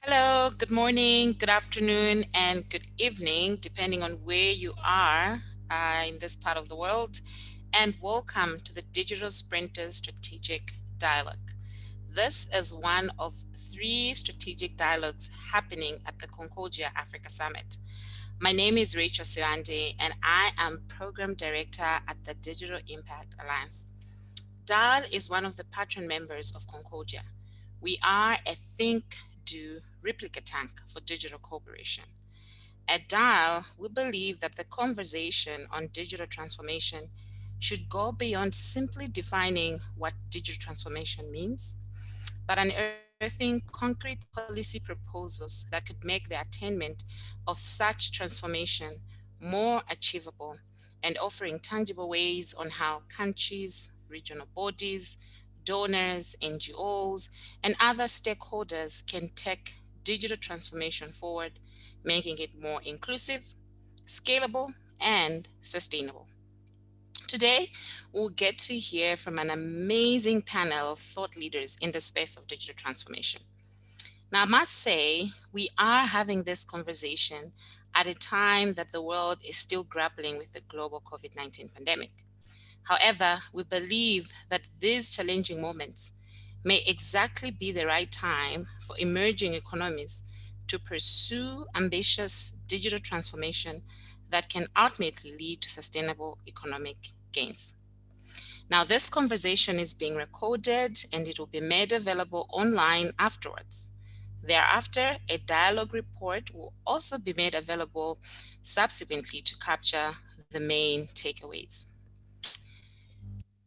Hello, good morning, good afternoon, and good evening, depending on where you are in this part of the world. And welcome to the Digital Sprinters Strategic Dialogue. This is one of three strategic dialogues happening at the Concordia Africa Summit. My name is Rachel Sibande, and I am Program Director at the Digital Impact Alliance. DAL is one of the patron members of Concordia. We are a think, do, replica tank for digital cooperation. At DAL, we believe that the conversation on digital transformation should go beyond simply defining what digital transformation means, but unearthing concrete policy proposals that could make the attainment of such transformation more achievable and offering tangible ways on how countries, regional bodies, donors, NGOs, and other stakeholders can take digital transformation forward, making it more inclusive, scalable, and sustainable. Today, we'll get to hear from an amazing panel of thought leaders in the space of digital transformation. Now, I must say, we are having this conversation at a time that the world is still grappling with the global COVID-19 pandemic. However, we believe that these challenging moments may exactly be the right time for emerging economies to pursue ambitious digital transformation that can ultimately lead to sustainable economic gains. Now, this conversation is being recorded and it will be made available online afterwards. Thereafter, a dialogue report will also be made available subsequently to capture the main takeaways.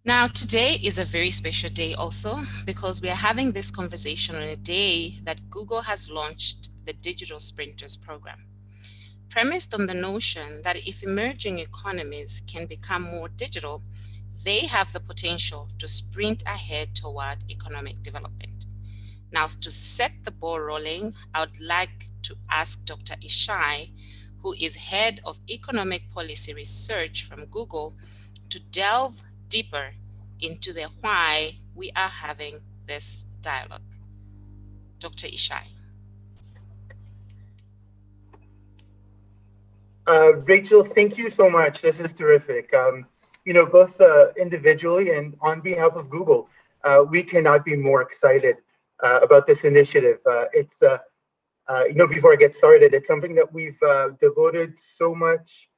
Now, today is a very special day also because we are having this conversation on a day that Google has launched the Digital Sprinters program, premised on the notion that if emerging economies can become more digital, they have the potential to sprint ahead toward economic development. Now, to set the ball rolling, I would like to ask Dr. Ishai, who is head of economic policy research from Google, to delve deeper into the why we are having this dialogue. Dr. Ishai. Rachel, thank you so much. This is terrific. Both individually and on behalf of Google, we cannot be more excited about this initiative. Before I get started, it's something that we've devoted so much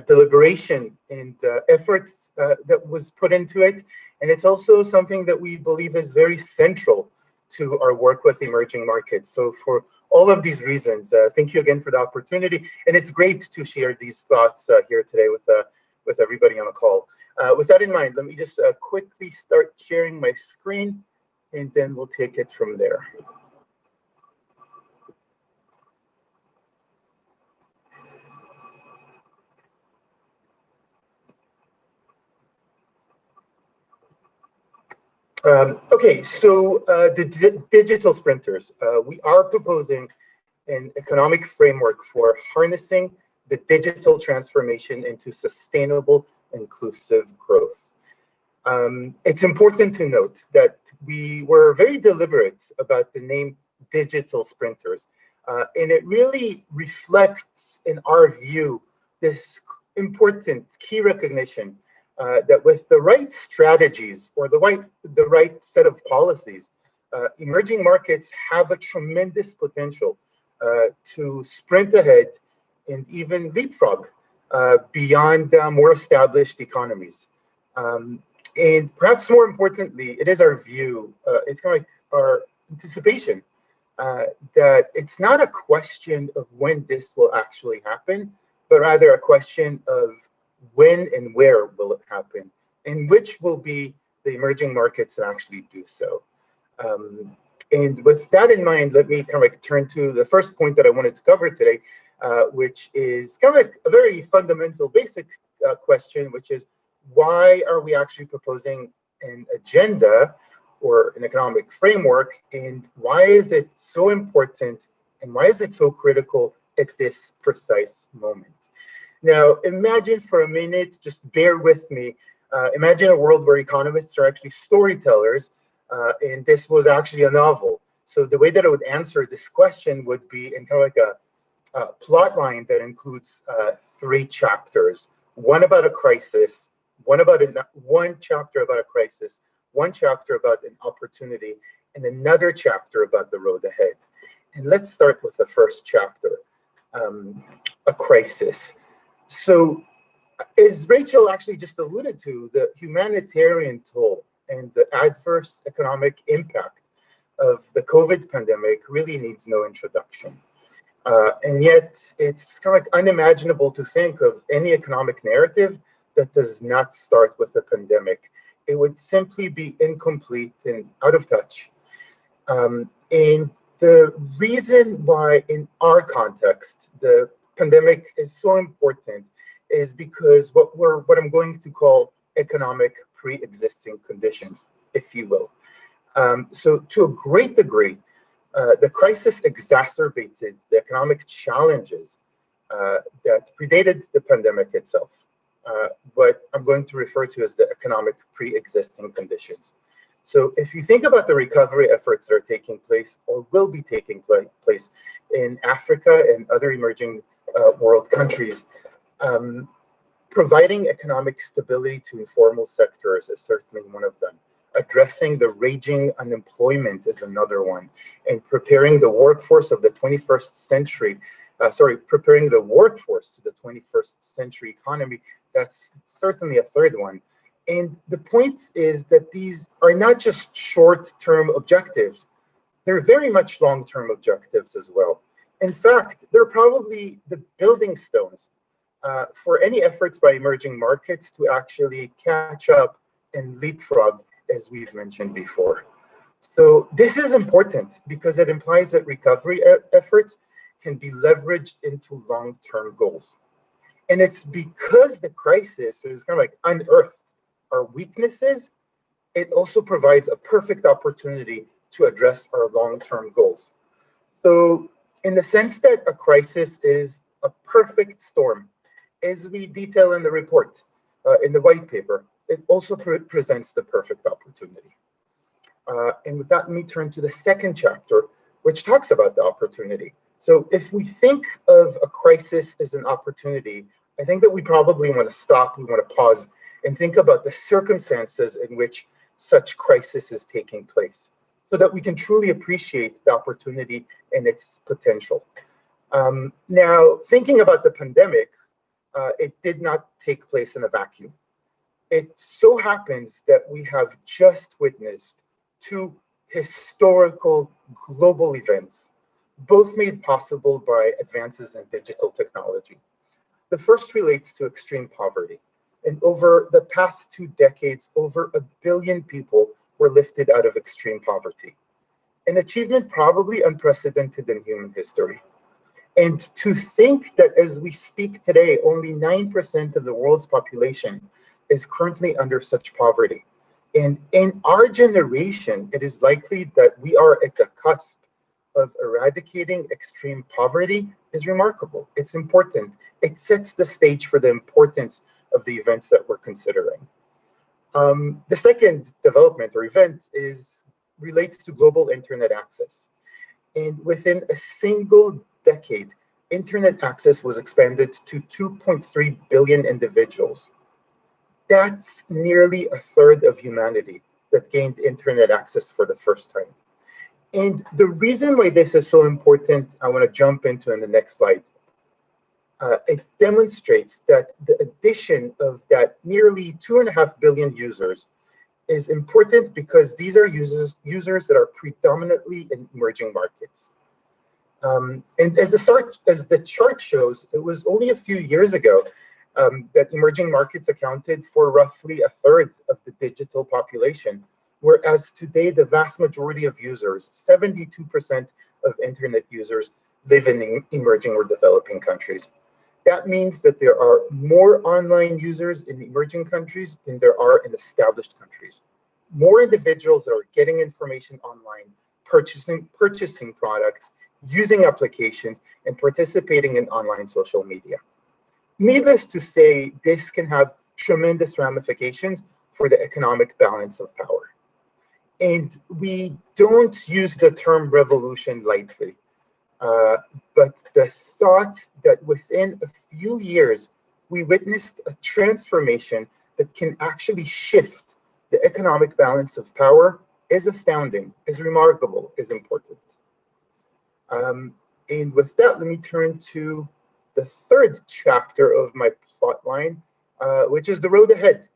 deliberation and efforts that was put into it. And it's also something that we believe is very central to our work with emerging markets. So for all of these reasons, thank you again for the opportunity. And it's great to share these thoughts here today with everybody on the call. With that in mind, let me just quickly start sharing my screen, and then we'll take it from there. Okay, so the digital sprinters, we are proposing an economic framework for harnessing the digital transformation into sustainable, inclusive growth. It's important to note that we were very deliberate about the name digital sprinters, and it really reflects, in our view, this important key recognition that with the right strategies or the right set of policies, emerging markets have a tremendous potential to sprint ahead and even leapfrog beyond more established economies. And perhaps more importantly, it is our view, it's kind of like our anticipation that it's not a question of when this will actually happen, but rather a question of when and where will it happen, and which will be the emerging markets that actually do so. And with that in mind, let me kind of like turn to the first point that I wanted to cover today, which is kind of like a very fundamental, basic question, which is why are we actually proposing an agenda or an economic framework, and why is it so important, and why is it so critical at this precise moment? Now, imagine for a minute, just bear with me, imagine a world where economists are actually storytellers, and this was actually a novel. So the way that I would answer this question would be in kind of like a plot line that includes 3 chapters: one about a crisis, one chapter about a crisis, one chapter about an opportunity, and another chapter about the road ahead. And let's start with the first chapter, a crisis. So as Rachel actually just alluded to, the humanitarian toll and the adverse economic impact of the COVID pandemic really needs no introduction. And yet it's kind of like unimaginable to think of any economic narrative that does not start with the pandemic. It would simply be incomplete and out of touch. And the reason why in our context, the pandemic is so important is because what I'm going to call economic pre-existing conditions, if you will. So to a great degree, the crisis exacerbated the economic challenges that predated the pandemic itself, what I'm going to refer to as the economic pre-existing conditions. So if you think about the recovery efforts that are taking place or will be taking place in Africa and other emerging world countries, providing economic stability to informal sectors is certainly one of them. Addressing the raging unemployment is another one, and preparing the workforce of the 21st century, preparing the workforce to the 21st century economy, that's certainly a third one. And the point is that these are not just short-term objectives, they're very much long-term objectives as well. In fact, they're probably the building stones for any efforts by emerging markets to actually catch up and leapfrog, as we've mentioned before. So this is important because it implies that recovery efforts can be leveraged into long-term goals. And it's because the crisis is kind of like unearthed our weaknesses, it also provides a perfect opportunity to address our long-term goals. So in the sense that a crisis is a perfect storm, as we detail in the report, in the white paper, it also presents the perfect opportunity. And with that, let me turn to the second chapter, which talks about the opportunity. So if we think of a crisis as an opportunity, I think that we probably want to stop, we want to pause and think about the circumstances in which such crisis is taking place so that we can truly appreciate the opportunity and its potential. Now, thinking about the pandemic, it did not take place in a vacuum. It so happens that we have just witnessed 2 historical global events, both made possible by advances in digital technology. The first relates to extreme poverty. And over the past 2 decades, over 1 billion people were lifted out of extreme poverty, an achievement probably unprecedented in human history. And to think that as we speak today, only 9% of the world's population is currently under such poverty. And in our generation, it is likely that we are at the cusp of eradicating extreme poverty is remarkable. It's important. It sets the stage for the importance of the events that we're considering. The second development or event relates to global internet access. And within a single decade, internet access was expanded to 2.3 billion individuals. That's nearly a third of humanity that gained internet access for the first time. And the reason why this is so important, I want to jump into in the next slide. It demonstrates that the addition of that nearly 2.5 billion users is important because these are users that are predominantly in emerging markets. And as the chart shows, it was only a few years ago that emerging markets accounted for roughly a third of the digital population, whereas today the vast majority of users, 72% of internet users, live in emerging or developing countries. That means that there are more online users in emerging countries than there are in established countries. More individuals that are getting information online, purchasing products, using applications, and participating in online social media. Needless to say, this can have tremendous ramifications for the economic balance of power. And we don't use the term revolution lightly. But the thought that within a few years, we witnessed a transformation that can actually shift the economic balance of power is astounding, is remarkable, is important. And with that, let me turn to the third chapter of my plot line, which is the road ahead.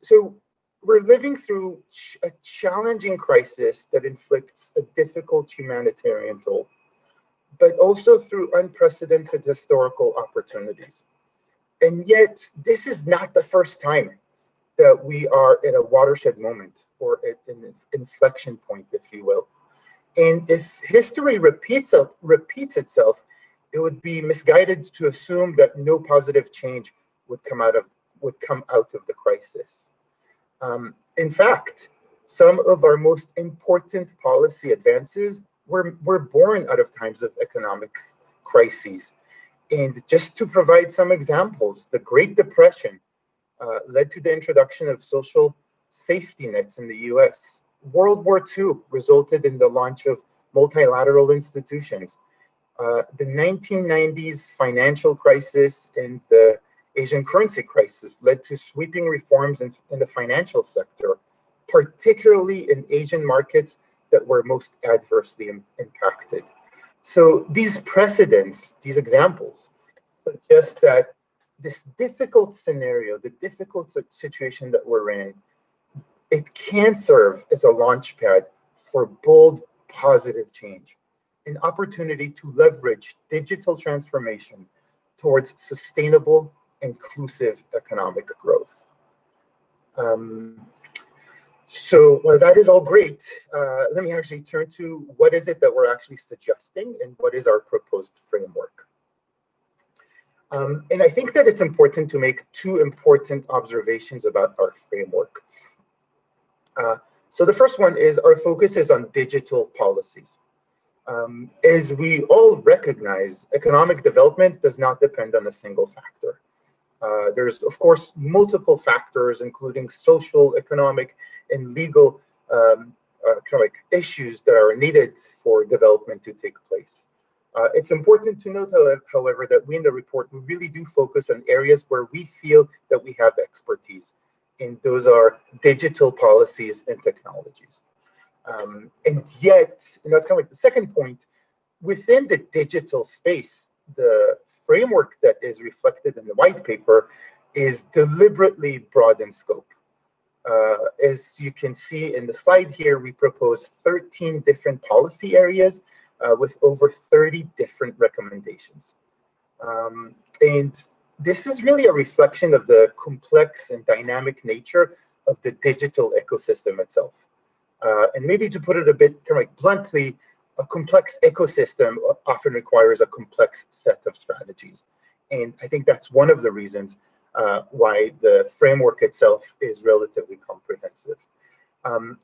So we're living through a challenging crisis that inflicts a difficult humanitarian toll, but also through unprecedented historical opportunities. And yet, this is not the first time that we are at a watershed moment or at an inflection point, if you will. And if history repeats itself, it would be misguided to assume that no positive change would come out of the crisis. In fact, some of our most important policy advances were born out of times of economic crises. And just to provide some examples, the Great Depression led to the introduction of social safety nets in the US. World War II resulted in the launch of multilateral institutions. The 1990s financial crisis and the Asian currency crisis led to sweeping reforms in the financial sector, particularly in Asian markets that were most adversely impacted. So these precedents, these examples, suggest that this difficult scenario, the difficult situation that we're in, it can serve as a launch pad for bold, positive change, an opportunity to leverage digital transformation towards sustainable, inclusive economic growth. So while that is all great, let me actually turn to what is it that we're actually suggesting and what is our proposed framework. And I think that it's important to make two important observations about our framework. So the first one is our focus is on digital policies. As we all recognize, economic development does not depend on a single factor. There's, of course, multiple factors, including social, economic, and legal economic issues that are needed for development to take place. It's important to note, however, that we in the report, we really do focus on areas where we feel that we have expertise, and those are digital policies and technologies. And yet, and that's kind of like the second point, within the digital space, the framework that is reflected in the white paper is deliberately broad in scope. As you can see in the slide here, we propose 13 different policy areas with over 30 different recommendations. And this is really a reflection of the complex and dynamic nature of the digital ecosystem itself. And maybe to put it a bit kind of like bluntly, a complex ecosystem often requires a complex set of strategies. And I think that's one of the reasons why the framework itself is relatively comprehensive.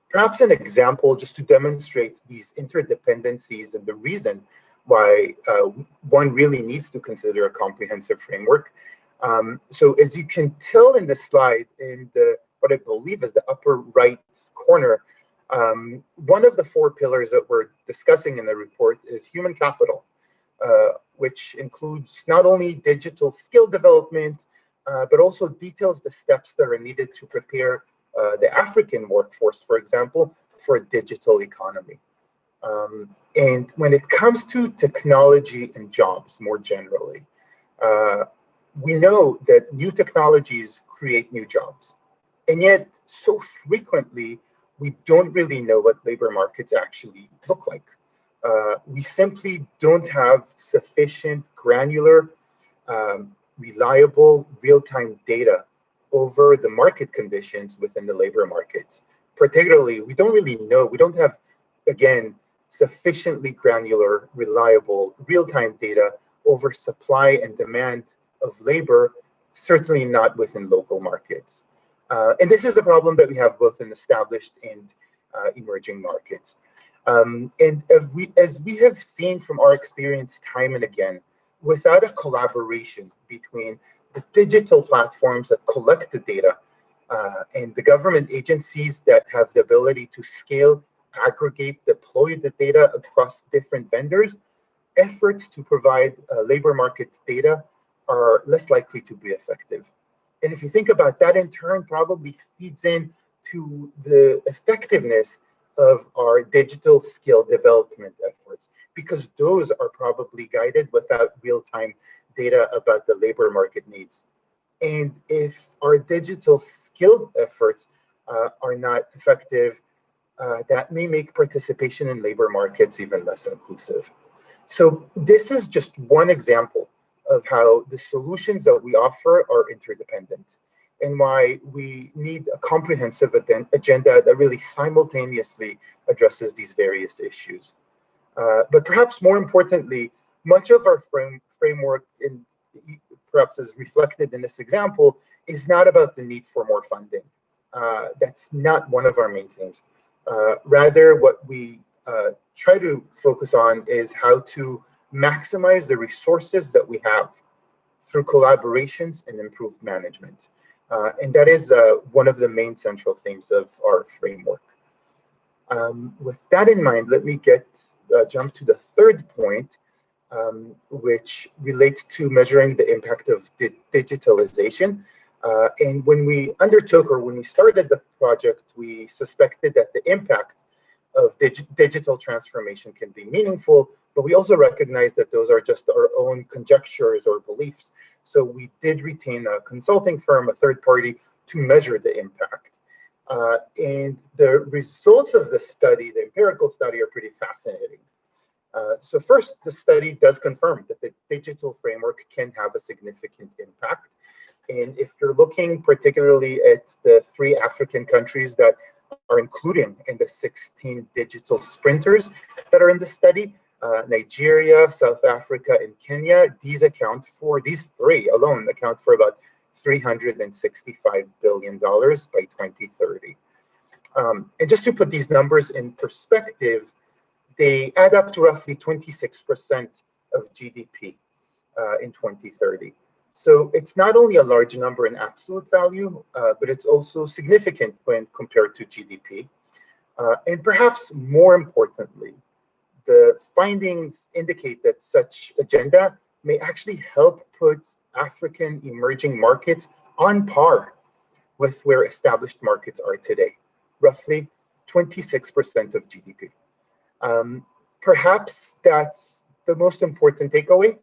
Perhaps an example just to demonstrate these interdependencies and the reason why one really needs to consider a comprehensive framework. So as you can tell in the slide, in what I believe is the upper right corner, one of the four pillars that we're discussing in the report is human capital, which includes not only digital skill development, but also details the steps that are needed to prepare the African workforce, for example, for a digital economy. And when it comes to technology and jobs more generally, we know that new technologies create new jobs. And yet, so frequently, we don't really know what labor markets actually look like. We simply don't have sufficient granular, reliable, real-time data over the market conditions within the labor market. Particularly, we don't really know, we don't have, again, sufficiently granular, reliable, real-time data over supply and demand of labor, certainly not within local markets. And this is a problem that we have both in established and emerging markets. And as we have seen from our experience time and again, without a collaboration between the digital platforms that collect the data And the government agencies that have the ability to scale, aggregate, deploy the data across different vendors, efforts to provide labor market data are less likely to be effective. And if you think about that, in turn, probably feeds in to the effectiveness of our digital skill development efforts, because those are probably guided without real-time data about the labor market needs. And if our digital skill efforts are not effective, that may make participation in labor markets even less inclusive. So this is just one example of how the solutions that we offer are interdependent, and why we need a comprehensive agenda that really simultaneously addresses these various issues. But perhaps more importantly, much of our framework, perhaps as reflected in this example, is not about the need for more funding. That's not one of our main themes. Rather, what we try to focus on is how to maximize the resources that we have through collaborations and improved management. And that is one of the main central themes of our framework. With that in mind, let me jump to the third point, which relates to measuring the impact of digitalization. And when we started the project, we suspected that the impact of digital transformation can be meaningful, but we also recognize that those are just our own conjectures or beliefs. So we did retain a consulting firm, a third party, to measure the impact. And the results of the study, the empirical study, are pretty fascinating. So first, the study does confirm that the digital framework can have a significant impact. And if you're looking particularly at the 3 African countries that are including in the 16 digital sprinters that are in the study, Nigeria, South Africa, and Kenya, these 3 alone account for about $365 billion by 2030. And just to put these numbers in perspective, they add up to roughly 26% of GDP in 2030. So it's not only a large number in absolute value, but it's also significant when compared to GDP. And perhaps more importantly, the findings indicate that such agenda may actually help put African emerging markets on par with where established markets are today, roughly 26% of GDP. Perhaps that's the most important takeaway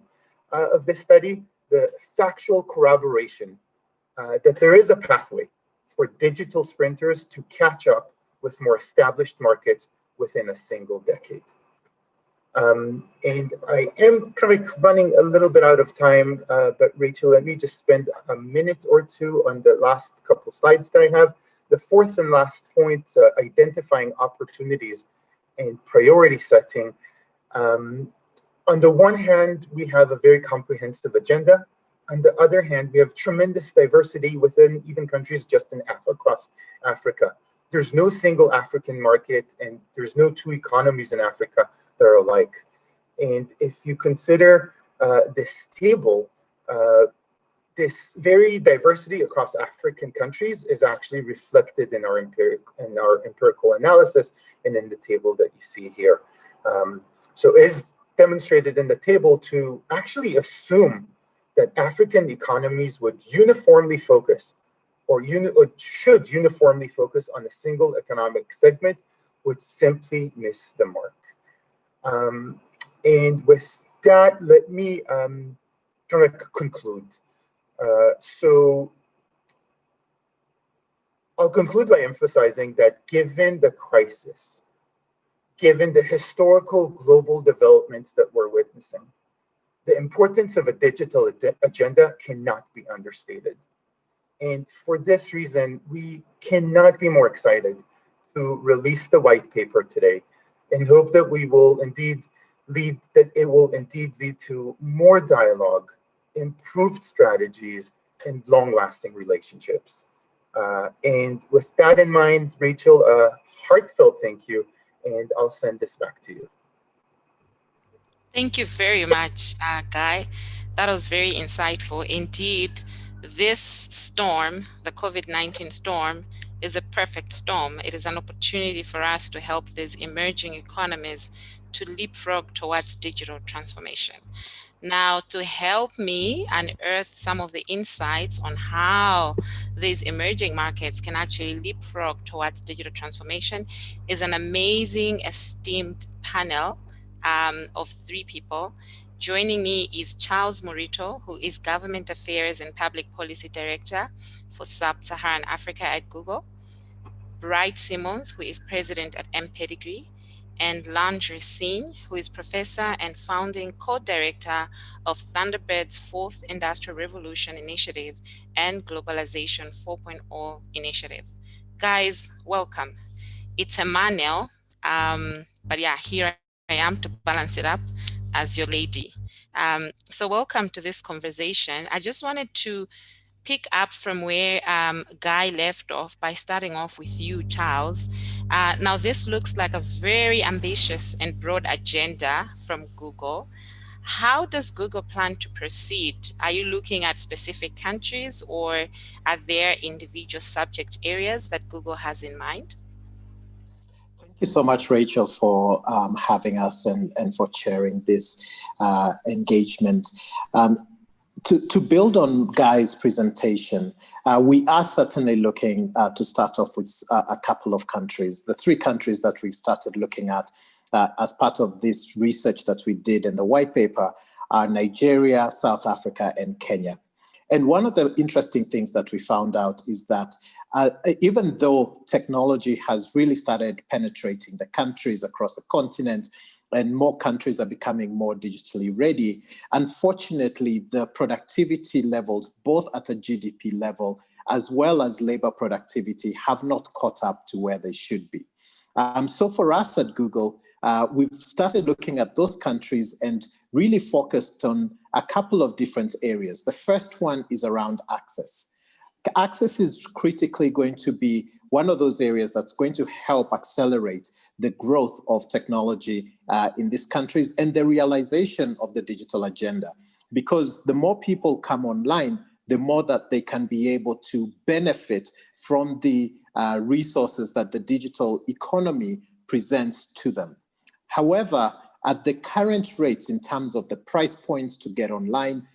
of this study, the factual corroboration that there is a pathway for digital sprinters to catch up with more established markets within a single decade. And I am kind of running a little bit out of time, but Rachel, let me just spend a minute or two on the last couple slides that I have. The fourth and last point, identifying opportunities and priority setting. On the one hand, we have a very comprehensive agenda. On the other hand, we have tremendous diversity within even countries just across Africa. There's no single African market, and there's no 2 economies in Africa that are alike. And if you consider this table, this very diversity across African countries is actually reflected in our empirical analysis and in the table that you see here. So is demonstrated in the table to actually assume that African economies would uniformly focus or should uniformly focus on a single economic segment would simply miss the mark. And with that, let me kind of conclude. So I'll conclude by emphasizing that given the crisis, given the historical global developments that we're witnessing, the importance of a digital agenda cannot be understated. And for this reason, we cannot be more excited to release the white paper today and hope that it will indeed lead to more dialogue, improved strategies, and long-lasting relationships. And with that in mind, Rachel, a heartfelt thank you, and I'll send this back to you. Thank you very much, Guy. That was very insightful. Indeed, this storm, the COVID-19 storm, is a perfect storm. It is an opportunity for us to help these emerging economies to leapfrog towards digital transformation. Now, to help me unearth some of the insights on how these emerging markets can actually leapfrog towards digital transformation is an amazing, esteemed panel of three people. Joining me is Charles Murito, who is Government Affairs and Public Policy Director for Sub-Saharan Africa at Google, Bright Simmons, who is President at mPedigree, and Landry Signé, who is Professor and founding co-director of Thunderbird's Fourth Industrial Revolution Initiative and Globalization 4.0 Initiative. Guys, welcome. It's a manual, but yeah, here I am to balance it up as your lady. So welcome to this conversation. I just wanted to pick up from where Guy left off by starting off with you, Charles. Now, this looks like a very ambitious and broad agenda from Google. How does Google plan to proceed? Are you looking at specific countries, or are there individual subject areas that Google has in mind? Thank you so much, Rachel, for having us and for chairing this engagement. To build on Guy's presentation, we are certainly looking to start off with a couple of countries. The three countries that we started looking at as part of this research that we did in the white paper are Nigeria, South Africa, and Kenya. And one of the interesting things that we found out is that even though technology has really started penetrating the countries across the continent, and more countries are becoming more digitally ready, unfortunately, the productivity levels, both at a GDP level as well as labor productivity, have not caught up to where they should be. So for us at Google, we've started looking at those countries and really focused on a couple of different areas. The first one is around access. Access is critically going to be one of those areas that's going to help accelerate the growth of technology in these countries and the realization of the digital agenda. Because the more people come online, the more that they can be able to benefit from the resources that the digital economy presents to them. However, at the current rates in terms of the price points to get online,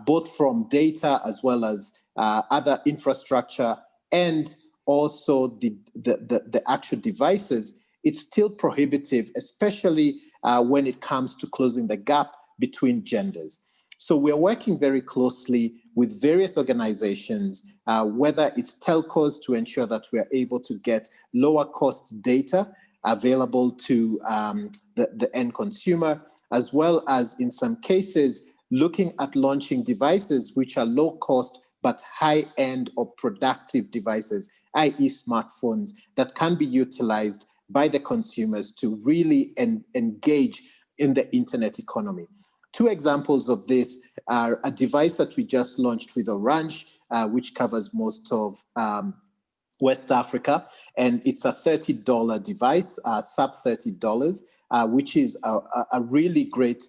both from data as well as other infrastructure and also the actual devices, it's still prohibitive, especially when it comes to closing the gap between genders. So we're working very closely with various organizations, whether it's telcos, to ensure that we're able to get lower cost data available to the end consumer, as well as in some cases, looking at launching devices which are low cost but high-end or productive devices, i.e. smartphones, that can be utilized by the consumers to really engage in the internet economy. Two examples of this are a device that we just launched with Orange, which covers most of West Africa, and it's a $30 device, sub $30, which is a really great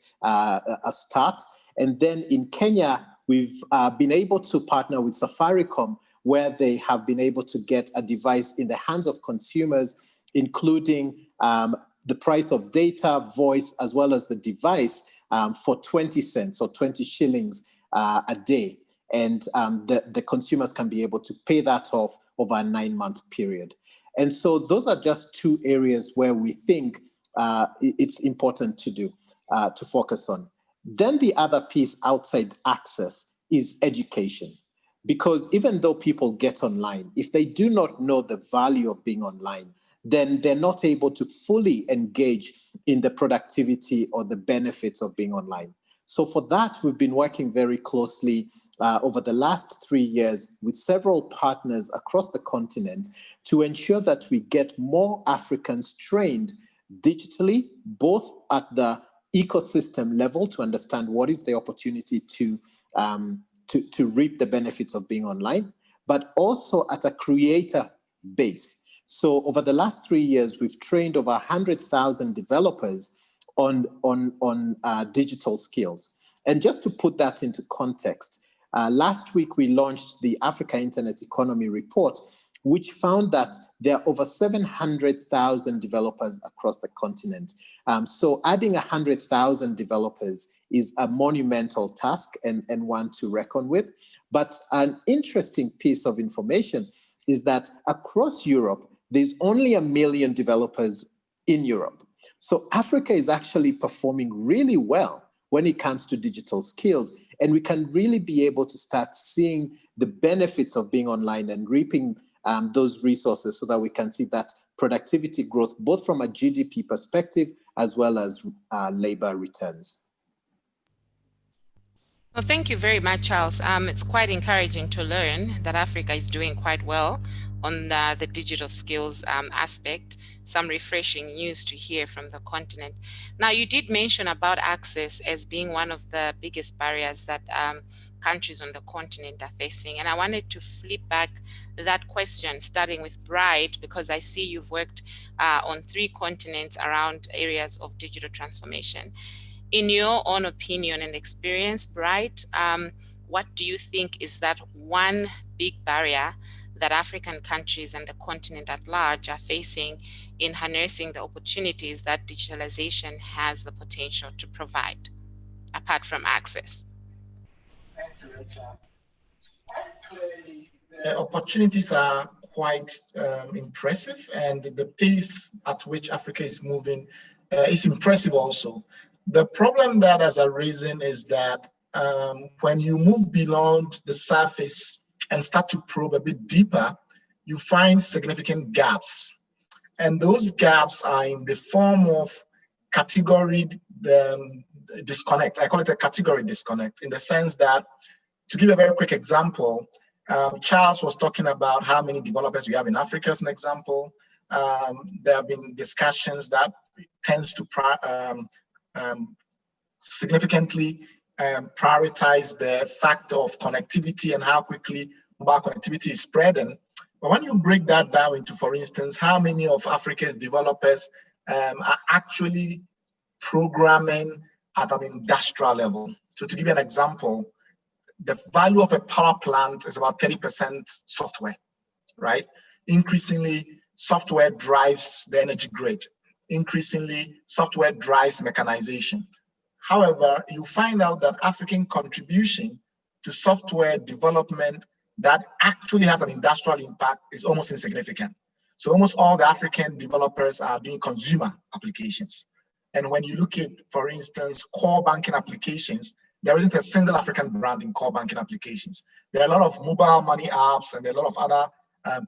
start. And then in Kenya, we've been able to partner with Safaricom, where they have been able to get a device in the hands of consumers, including the price of data, voice, as well as the device for 20 cents or 20 shillings a day. And the consumers can be able to pay that off over a 9-month period. And so those are just two areas where we think it's important to focus on. Then the other piece outside access is education. Because even though people get online, if they do not know the value of being online, then they're not able to fully engage in the productivity or the benefits of being online. So for that, we've been working very closely over the last 3 years with several partners across the continent to ensure that we get more Africans trained digitally, both at the ecosystem level to understand what is the opportunity to reap the benefits of being online, but also at a creator base. So over the last 3 years, we've trained over 100,000 developers on digital skills. And just to put that into context, Last week, we launched the Africa Internet Economy Report, which found that there are over 700,000 developers across the continent. So adding 100,000 developers is a monumental task and one to reckon with. But an interesting piece of information is that across Europe, there's only 1 million developers in Europe. So Africa is actually performing really well when it comes to digital skills. And we can really be able to start seeing the benefits of being online and reaping those resources so that we can see that productivity growth, both from a GDP perspective as well as labor returns. Well, thank you very much, Charles. It's quite encouraging to learn that Africa is doing quite well on the digital skills aspect. Some refreshing news to hear from the continent. Now, you did mention about access as being one of the biggest barriers that countries on the continent are facing. And I wanted to flip back that question, starting with Bright, because I see you've worked on 3 continents around areas of digital transformation. In your own opinion and experience, Bright, what do you think is that one big barrier that African countries and the continent at large are facing in harnessing the opportunities that digitalization has the potential to provide, apart from access? Thank you, Rachel. Actually, the opportunities are quite impressive, and the pace at which Africa is moving is impressive also. The problem that has arisen is that when you move beyond the surface and start to probe a bit deeper, you find significant gaps. And those gaps are in the form of category disconnect. I call it a category disconnect, in the sense that, to give a very quick example, Charles was talking about how many developers we have in Africa as an example. There have been discussions that tends to significantly prioritize the factor of connectivity and how quickly mobile connectivity is spreading. But when you break that down into, for instance, how many of Africa's developers are actually programming at an industrial level. So to give you an example, the value of a power plant is about 30% software, right? Increasingly, software drives the energy grid. Increasingly, software drives mechanization. However, you find out that African contribution to software development that actually has an industrial impact is almost insignificant. So almost all the African developers are doing consumer applications. And when you look at, for instance, core banking applications, there isn't a single African brand in core banking applications. There are a lot of mobile money apps and there are a lot of other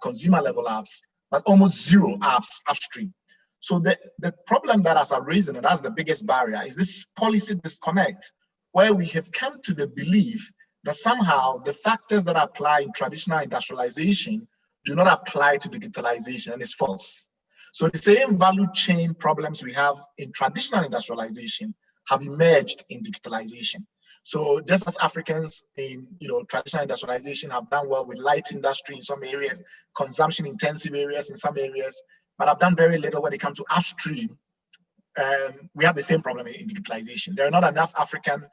consumer level apps, but almost zero apps upstream. So the problem that has arisen, and that's the biggest barrier, is this policy disconnect, where we have come to the belief that somehow the factors that apply in traditional industrialization do not apply to digitalization, and it's false. So the same value chain problems we have in traditional industrialization have emerged in digitalization. So just as Africans in traditional industrialization have done well with light industry in some areas, consumption intensive areas in some areas, but have done very little when it comes to upstream, we have the same problem in digitalization. There are not enough African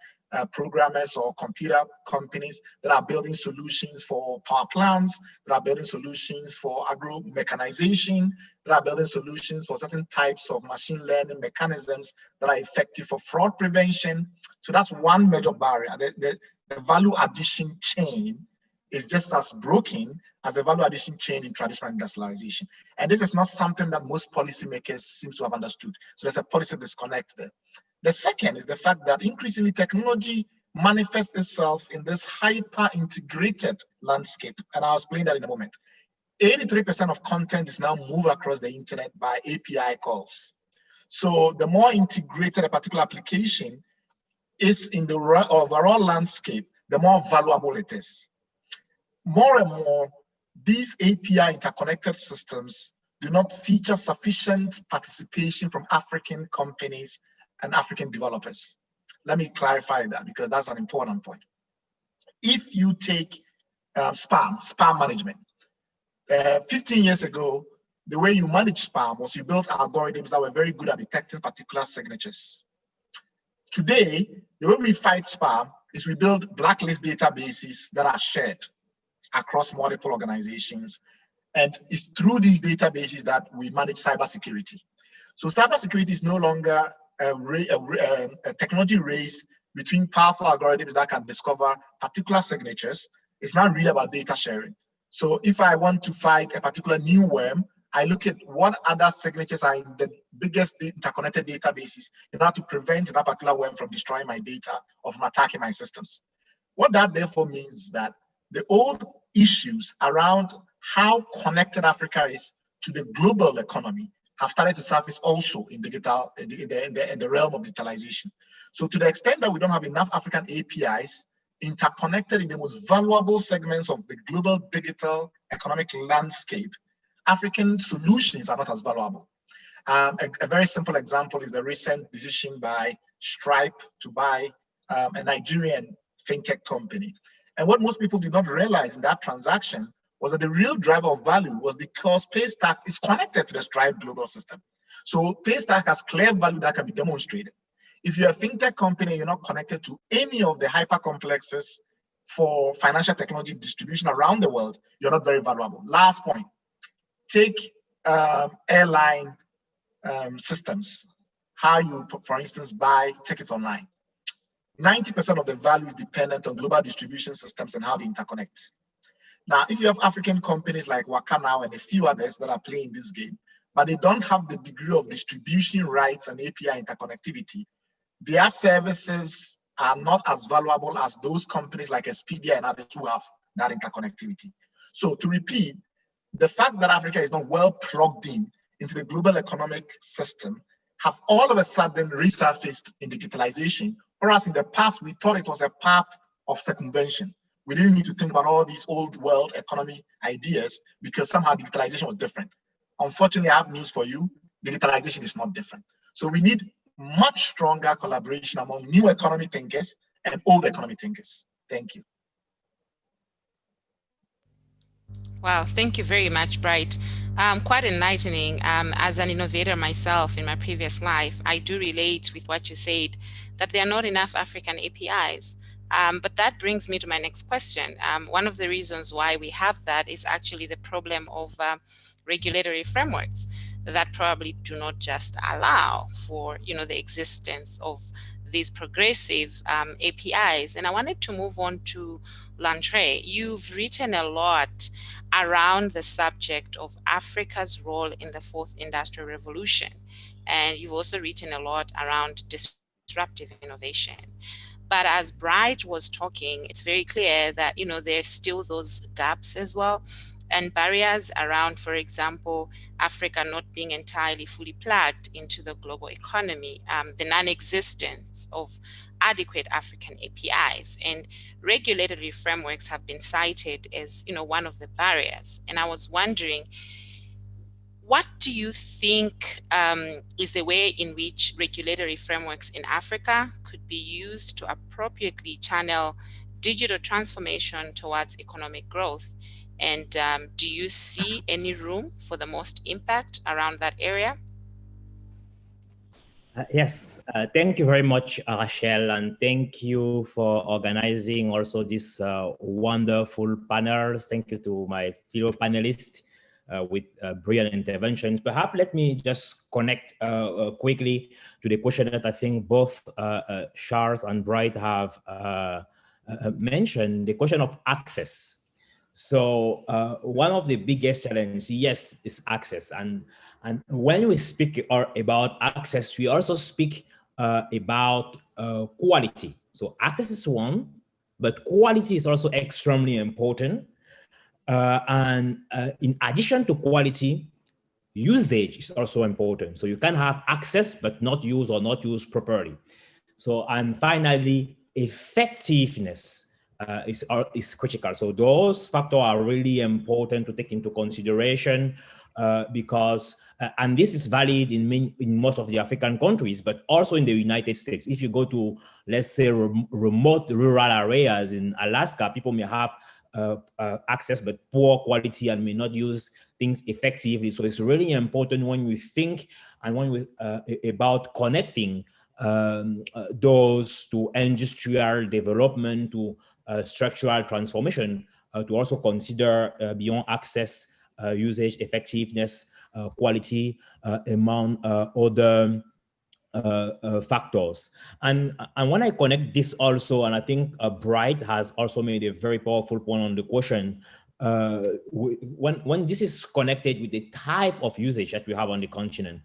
programmers or computer companies that are building solutions for power plants, that are building solutions for agro mechanization, that are building solutions for certain types of machine learning mechanisms that are effective for fraud prevention. So that's one major barrier. The value addition chain is just as broken as the value addition chain in traditional industrialization. And this is not something that most policymakers seem to have understood. So there's a policy disconnect there. The second is the fact that increasingly technology manifests itself in this hyper-integrated landscape. And I'll explain that in a moment. 83% of content is now moved across the internet by API calls. So the more integrated a particular application is in the overall landscape, the more valuable it is. More and more, these API interconnected systems do not feature sufficient participation from African companies and African developers. Let me clarify that because that's an important point. If you take spam management, 15 years ago, the way you manage spam was you built algorithms that were very good at detecting particular signatures. Today, the way we fight spam is we build blacklist databases that are shared across multiple organizations. And it's through these databases that we manage cybersecurity. So cybersecurity is no longer a technology race between powerful algorithms that can discover particular signatures. It's not really about data sharing. So if I want to fight a particular new worm, I look at what other signatures are in the biggest interconnected databases in order to prevent that particular worm from destroying my data or from attacking my systems. What that therefore means is that the old issues around how connected Africa is to the global economy have started to surface also in digital, in the realm of digitalization. So to the extent that we don't have enough African APIs interconnected in the most valuable segments of the global digital economic landscape, African solutions are not as valuable. A very simple example is the recent decision by Stripe to buy a Nigerian fintech company. And what most people did not realize in that transaction was that the real driver of value was because Paystack is connected to the Stripe global system. So Paystack has clear value that can be demonstrated. If you're a fintech company, you're not connected to any of the hyper complexes for financial technology distribution around the world, you're not very valuable. Last point, take airline systems, how you, for instance, buy tickets online. 90% of the value is dependent on global distribution systems and how they interconnect. Now, if you have African companies like Wakanow and a few others that are playing this game, but they don't have the degree of distribution rights and API interconnectivity, their services are not as valuable as those companies like Expedia and others who have that interconnectivity. So to repeat, the fact that Africa is not well plugged into the global economic system have all of a sudden resurfaced in digitalization, whereas in the past we thought it was a path of circumvention. We didn't need to think about all these old world economy ideas because somehow digitalization was different. Unfortunately, I have news for you, digitalization is not different. So we need much stronger collaboration among new economy thinkers and old economy thinkers. Thank you. Wow, thank you very much, Bright. Quite enlightening. As an innovator myself in my previous life, I do relate with what you said, that there are not enough African APIs. But that brings me to my next question. One of the reasons why we have that is actually the problem of regulatory frameworks that probably do not just allow for, the existence of these progressive APIs. And I wanted to move on to Landry. You've written a lot around the subject of Africa's role in the fourth industrial revolution. And you've also written a lot around disruptive innovation. But as Bright was talking, it's very clear that, there's still those gaps as well, and barriers around, for example, Africa not being entirely fully plugged into the global economy, the non-existence of adequate African APIs, and regulatory frameworks have been cited as, one of the barriers. And I was wondering, what do you think is the way in which regulatory frameworks in Africa could be used to appropriately channel digital transformation towards economic growth? And do you see any room for the most impact around that area? Yes, thank you very much, Rachel, and thank you for organizing also this wonderful panel. Thank you to my fellow panelists with brilliant interventions. Perhaps let me just connect quickly to the question that I think both Charles and Bright have mentioned, the question of access. So one of the biggest challenges, yes, is access. And when we speak about access, we also speak about quality. So access is one, but quality is also extremely important. And in addition to quality, usage is also important. So you can have access, but not use or not use properly. So, and finally, effectiveness is critical. So those factors are really important to take into consideration because, and this is valid in most of the African countries, but also in the United States. If you go to, let's say, remote rural areas in Alaska, people may have access but poor quality and may not use things effectively. So it's really important when we think and when we about connecting those to industrial development, to structural transformation, to also consider beyond access, usage, effectiveness, quality, among other factors. And when I connect this also, and I think Bright has also made a very powerful point on the question, when this is connected with the type of usage that we have on the continent,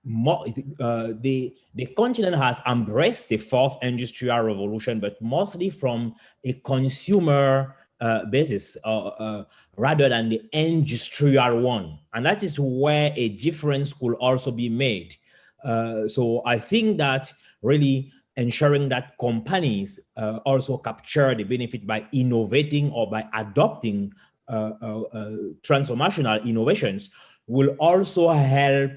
the continent has embraced the fourth industrial revolution, but mostly from a consumer basis rather than the industrial one. And that is where a difference could also be made. So I think that really ensuring that companies also capture the benefit by innovating or by adopting transformational innovations will also help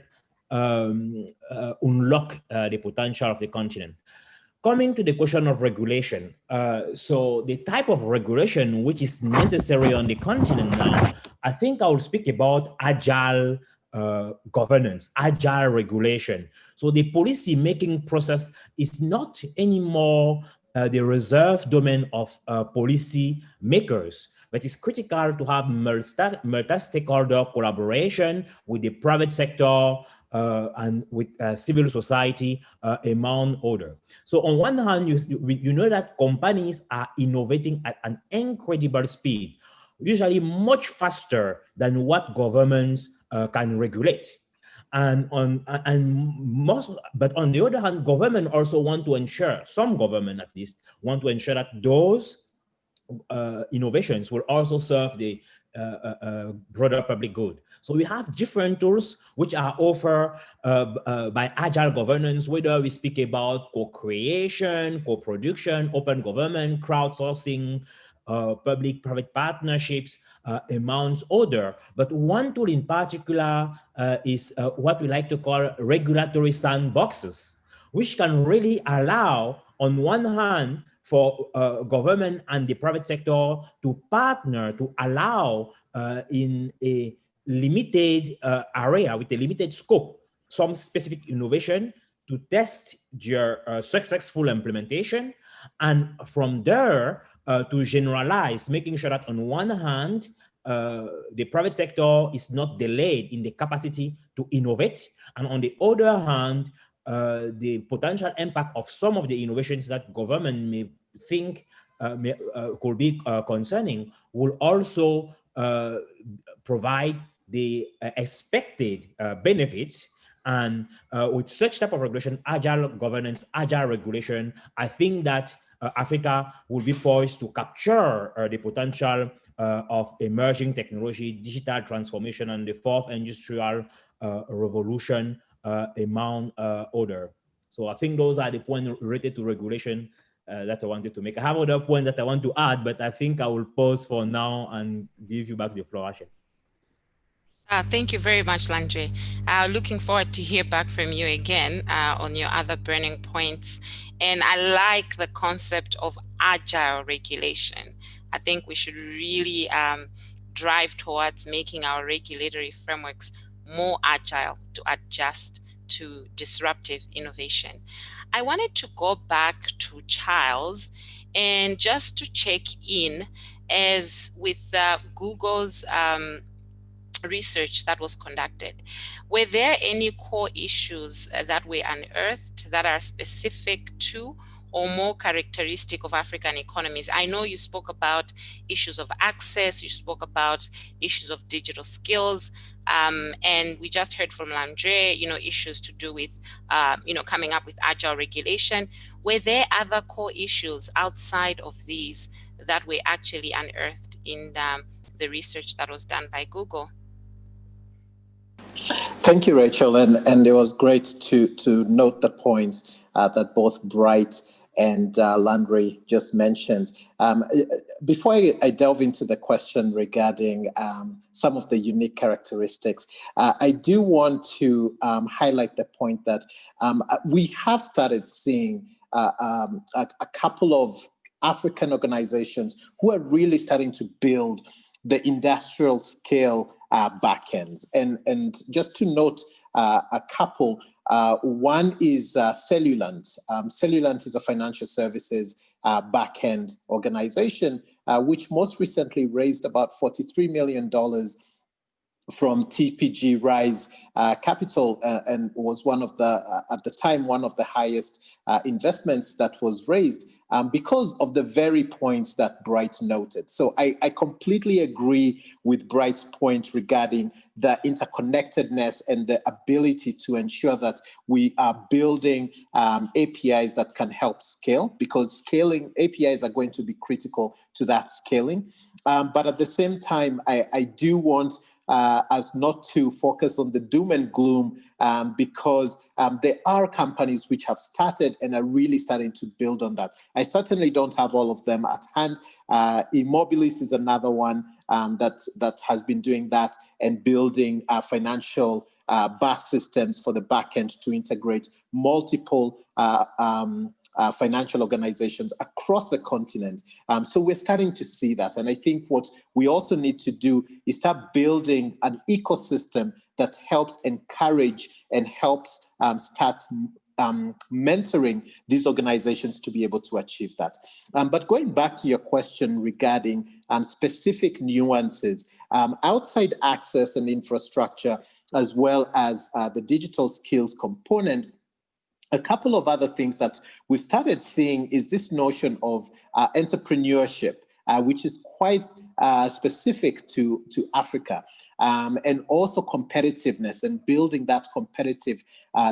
unlock the potential of the continent. Coming to the question of regulation, so the type of regulation which is necessary on the continent now, I think I will speak about agile governance, agile regulation. So the policy making process is not anymore the reserved domain of policy makers, but it's critical to have multi-stakeholder collaboration with the private sector and with civil society, among others. So on one hand, you know that companies are innovating at an incredible speed, usually much faster than what governments can regulate. But on the other hand, government also want to ensure, some government at least, want to ensure that those innovations will also serve the broader public good. So we have different tools which are offered by agile governance, whether we speak about co-creation, co-production, open government, crowdsourcing, public-private partnerships, amongst other. But one tool in particular is what we like to call regulatory sandboxes, which can really allow, on one hand, for government and the private sector to partner, to allow in a limited area with a limited scope, some specific innovation to test their successful implementation. And from there to generalize, making sure that on one hand, the private sector is not delayed in the capacity to innovate. And on the other hand, the potential impact of some of the innovations that government may think could be concerning will also provide the expected benefits. And with such type of regulation, agile governance, agile regulation, I think that Africa will be poised to capture the potential of emerging technology, digital transformation, and the fourth industrial revolution, among other. So I think those are the points related to regulation that I wanted to make. I have other points that I want to add, but I think I will pause for now and give you back the floor, Asha. Thank you very much, Landry. Looking forward to hear back from you again on your other burning points. And I like the concept of agile regulation. I think we should really drive towards making our regulatory frameworks more agile to adjust to disruptive innovation. I wanted to go back to Charles and just to check in, as with Google's research that was conducted, were there any core issues that were unearthed that are specific to or more characteristic of African economies? I know you spoke about issues of access, you spoke about issues of digital skills, and we just heard from Landry, issues to do with, coming up with agile regulation. Were there other core issues outside of these that were actually unearthed in the research that was done by Google? Thank you, Rachel, and it was great to note the points that both Bright and Landry just mentioned. Before I delve into the question regarding some of the unique characteristics, I do want to highlight the point that we have started seeing a couple of African organizations who are really starting to build the industrial scale backends. And just to note a couple, One is Cellulant. Cellulant is a financial services back-end organization, which most recently raised about $43 million from TPG Rise Capital, and was one of the, at the time, one of the highest investments that was raised because of the very points that Bright noted. So I completely agree with Bright's point regarding the interconnectedness and the ability to ensure that we are building APIs that can help scale, because scaling APIs are going to be critical to that scaling. But at the same time, I do want us not to focus on the doom and gloom, because there are companies which have started and are really starting to build on that. I certainly don't have all of them at hand. Immobilis is another one that has been doing that and building financial bus systems for the backend to integrate multiple financial organizations across the continent. So we're starting to see that. And I think what we also need to do is start building an ecosystem that helps encourage and helps start mentoring these organizations to be able to achieve that. But going back to your question regarding specific nuances, outside access and infrastructure, as well as the digital skills component, a couple of other things that we've started seeing is this notion of entrepreneurship, which is quite specific to Africa, and also competitiveness and building that competitive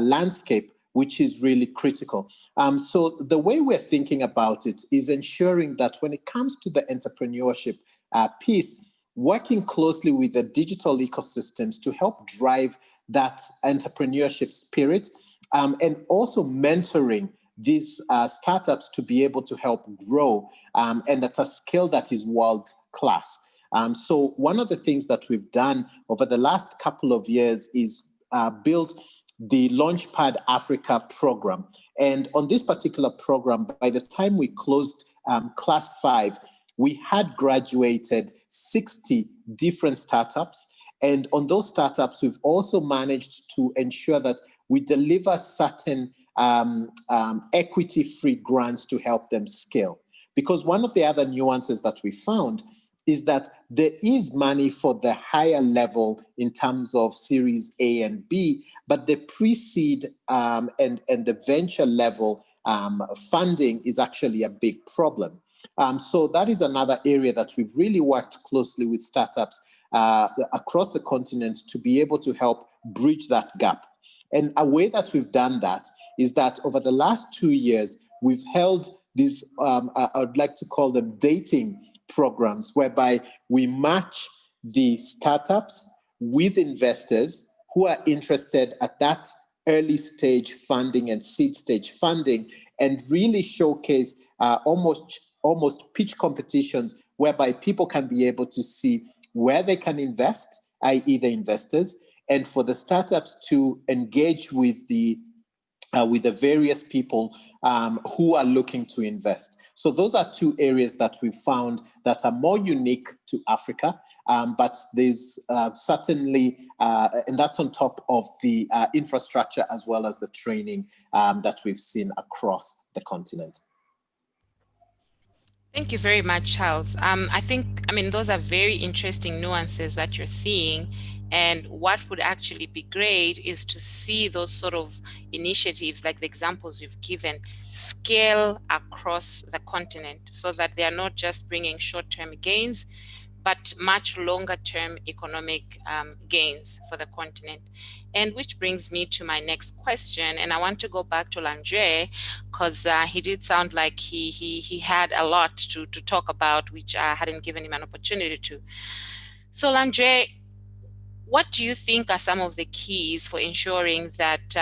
landscape, which is really critical. So the way we're thinking about it is ensuring that when it comes to the entrepreneurship piece, working closely with the digital ecosystems to help drive that entrepreneurship spirit, and also mentoring these startups to be able to help grow and at a scale that is world class. So one of the things that we've done over the last couple of years is build the Launchpad Africa program. And on this particular program, by the time we closed class 5, we had graduated 60 different startups. And on those startups, we've also managed to ensure that we deliver certain equity-free grants to help them scale. Because one of the other nuances that we found is that there is money for the higher level in terms of Series A and B, but the pre-seed and the venture level funding is actually a big problem. So that is another area that we've really worked closely with startups across the continent to be able to help bridge that gap. And a way that we've done that is that over the last 2 years, we've held these, I'd like to call them dating programs, whereby we match the startups with investors who are interested at that early stage funding and seed stage funding, and really showcase almost pitch competitions whereby people can be able to see where they can invest, i.e. the investors, and for the startups to engage with the various people who are looking to invest. So those are two areas that we found that are more unique to Africa, but there's certainly, and that's on top of the infrastructure as well as the training that we've seen across the continent. Thank you very much, Charles. I mean, those are very interesting nuances that you're seeing. And what would actually be great is to see those sort of initiatives, like the examples you've given, scale across the continent so that they are not just bringing short-term gains, but much longer-term economic gains for the continent. And which brings me to my next question. And I want to go back to Landry, because he did sound like he had a lot to talk about, which I hadn't given him an opportunity to. So Landry, what do you think are some of the keys for ensuring that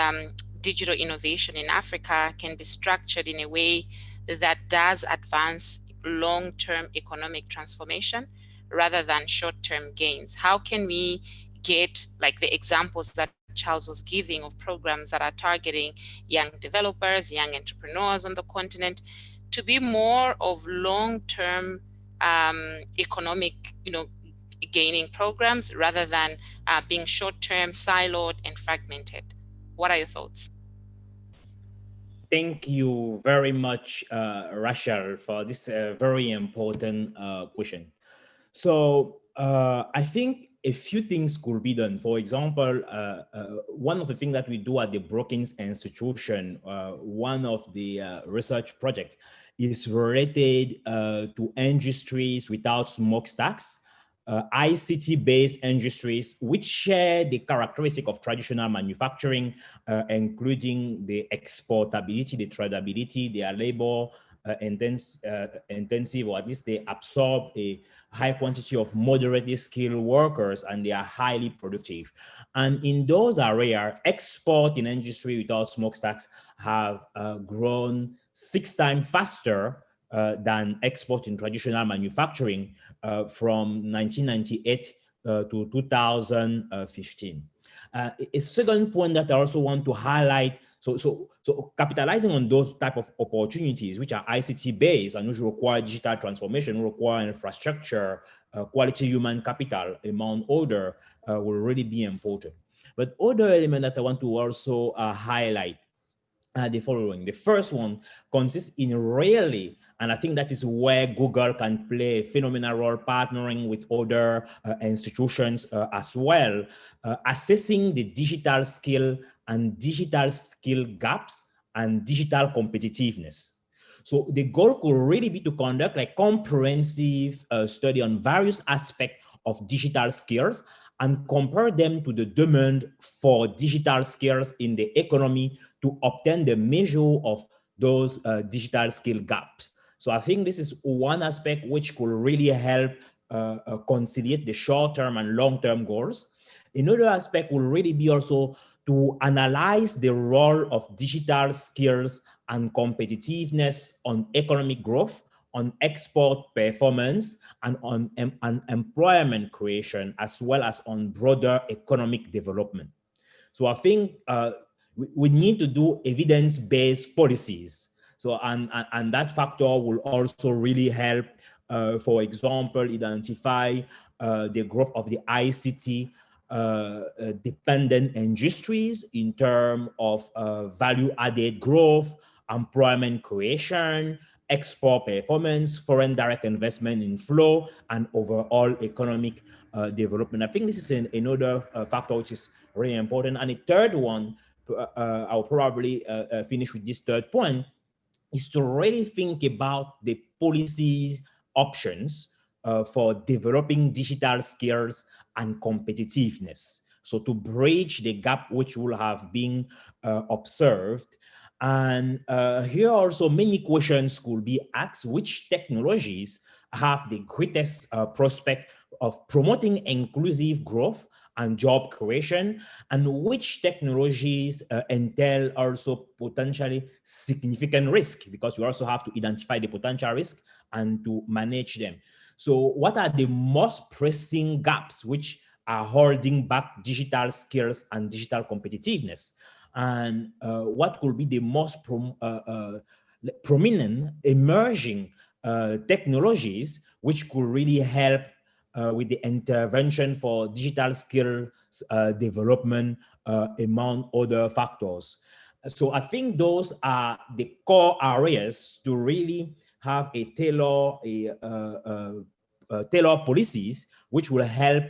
digital innovation in Africa can be structured in a way that does advance long-term economic transformation rather than short-term gains? How can we get, like the examples that Charles was giving of programs that are targeting young developers, young entrepreneurs on the continent, to be more of long-term economic, gaining programs rather than being short-term, siloed, and fragmented? What are your thoughts? Thank you very much, Rachel, for this very important question. So I think a few things could be done. For example, one of the things that we do at the Brookings Institution, one of the research projects is related to industries without smokestacks, ICT-based industries which share the characteristic of traditional manufacturing, including the exportability, the tradability, their labor intensive, or at least they absorb a high quantity of moderately skilled workers, and they are highly productive. And in those areas, export in industry without smokestacks have grown 6 times faster than export in traditional manufacturing from 1998 to 2015. A second point that I also want to highlight, so capitalizing on those type of opportunities, which are ICT based and which require digital transformation, require infrastructure, quality human capital, among other, will really be important. But other element that I want to also highlight the following. The first one consists in really, and I think that is where Google can play a phenomenal role, partnering with other institutions as well, assessing the digital skill gaps and digital competitiveness. So the goal could really be to conduct a comprehensive study on various aspects of digital skills and compare them to the demand for digital skills in the economy to obtain the measure of those digital skill gaps. So I think this is one aspect which could really help conciliate the short-term and long-term goals. Another aspect will really be also to analyze the role of digital skills and competitiveness on economic growth, on export performance, and on employment creation, as well as on broader economic development. So I think we need to do evidence-based policies. So and that factor will also really help, for example, identify the growth of the ICT dependent industries in terms of value-added growth, employment creation, export performance, foreign direct investment inflow, and overall economic development. I think this is another factor which is really important. And the third one, I'll probably finish with this third point, is to really think about the policy options for developing digital skills and competitiveness. So to bridge the gap which will have been observed. And here also many questions could be asked: which technologies have the greatest prospect of promoting inclusive growth and job creation, and which technologies entail also potentially significant risk, because you also have to identify the potential risk and to manage them. So what are the most pressing gaps which are holding back digital skills and digital competitiveness? And what could be the most prominent emerging technologies which could really help with the intervention for digital skills development, among other factors. So I think those are the core areas to really have a tailor policies which will help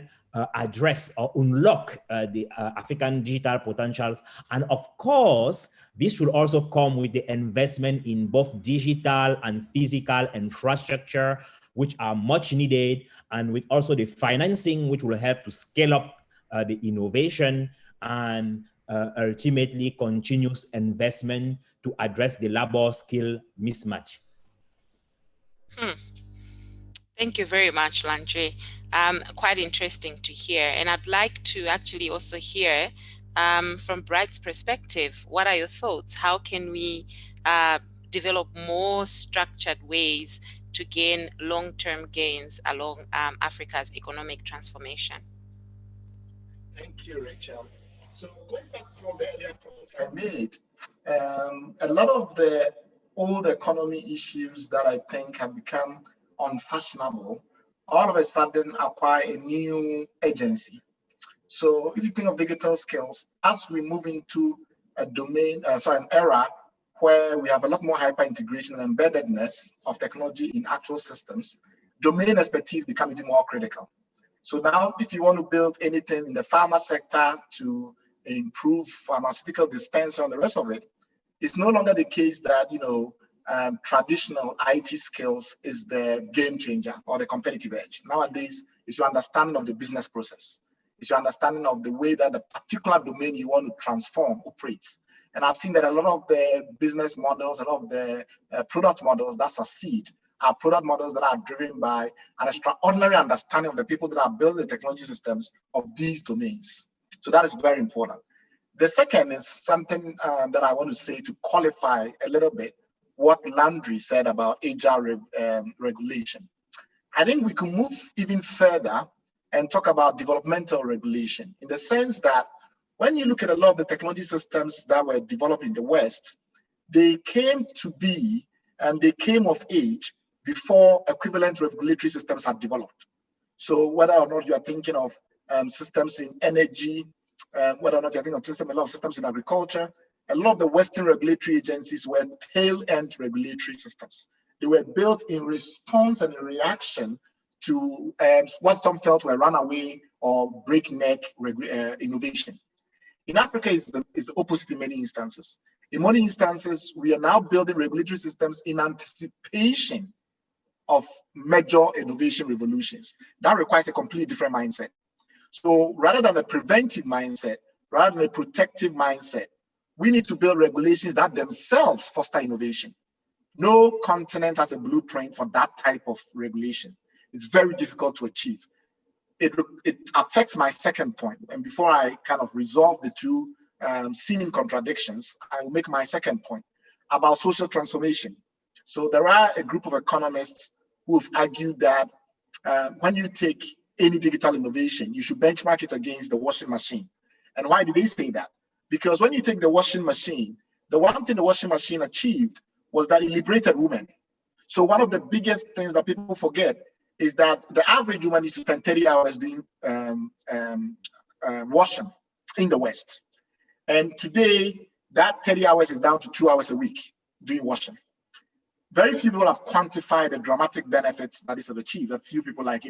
address or unlock the African digital potentials. And of course, this should also come with the investment in both digital and physical infrastructure, which are much needed, and with also the financing, which will help to scale up the innovation and ultimately continuous investment to address the labor skill mismatch. Thank you very much, Landry. Quite interesting to hear. And I'd like to actually also hear from Bright's perspective, what are your thoughts? How can we develop more structured ways to gain long-term gains along Africa's economic transformation? Thank you, Rachel. So going back to some of the earlier points I made, a lot of the old economy issues that I think have become unfashionable all of a sudden acquire a new agency. So if you think of digital skills, as we move into an era where we have a lot more hyper integration and embeddedness of technology in actual systems, domain expertise become even more critical. So now, if you want to build anything in the pharma sector to improve pharmaceutical dispenser and the rest of it, it's no longer the case that traditional IT skills is the game changer or the competitive edge. Nowadays, it's your understanding of the business process. It's your understanding of the way that the particular domain you want to transform operates. And I've seen that a lot of the business models, a lot of the product models that succeed are product models that are driven by an extraordinary understanding of the people that are building the technology systems of these domains. So that is very important. The second is something that I want to say to qualify a little bit what Landry said about agile regulation. I think we can move even further and talk about developmental regulation, in the sense that when you look at a lot of the technology systems that were developed in the West, they came to be and they came of age before equivalent regulatory systems had developed. So whether or not you are thinking of systems in energy, whether or not you're thinking of a lot of systems in agriculture, a lot of the Western regulatory agencies were tail-end regulatory systems. They were built in response and in reaction to what some felt were runaway or breakneck innovation. In Africa, it's the opposite in many instances. In many instances, we are now building regulatory systems in anticipation of major innovation revolutions. That requires a completely different mindset. So rather than a preventive mindset, rather than a protective mindset, we need to build regulations that themselves foster innovation. No continent has a blueprint for that type of regulation. It's very difficult to achieve. It affects my second point. And before I kind of resolve the two seeming contradictions, I will make my second point about social transformation. So there are a group of economists who have argued that when you take any digital innovation, you should benchmark it against the washing machine. And why do they say that? Because when you take the washing machine, the one thing the washing machine achieved was that it liberated women. So one of the biggest things that people forget is that the average woman needs to spend 30 hours doing washing in the West. And today, that 30 hours is down to 2 hours a week doing washing. Very few people have quantified the dramatic benefits that this has achieved. A few people like,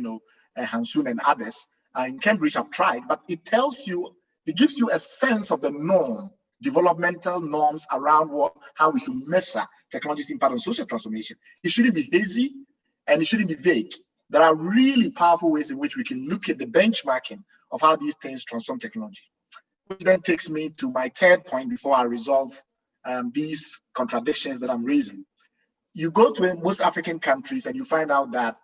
Hansun and others in Cambridge have tried, but it tells you, it gives you a sense of the norm, developmental norms around how we should measure technology's impact on social transformation. It shouldn't be hazy and it shouldn't be vague. There are really powerful ways in which we can look at the benchmarking of how these things transform technology. Which then takes me to my third point before I resolve these contradictions that I'm raising. You go to most African countries and you find out that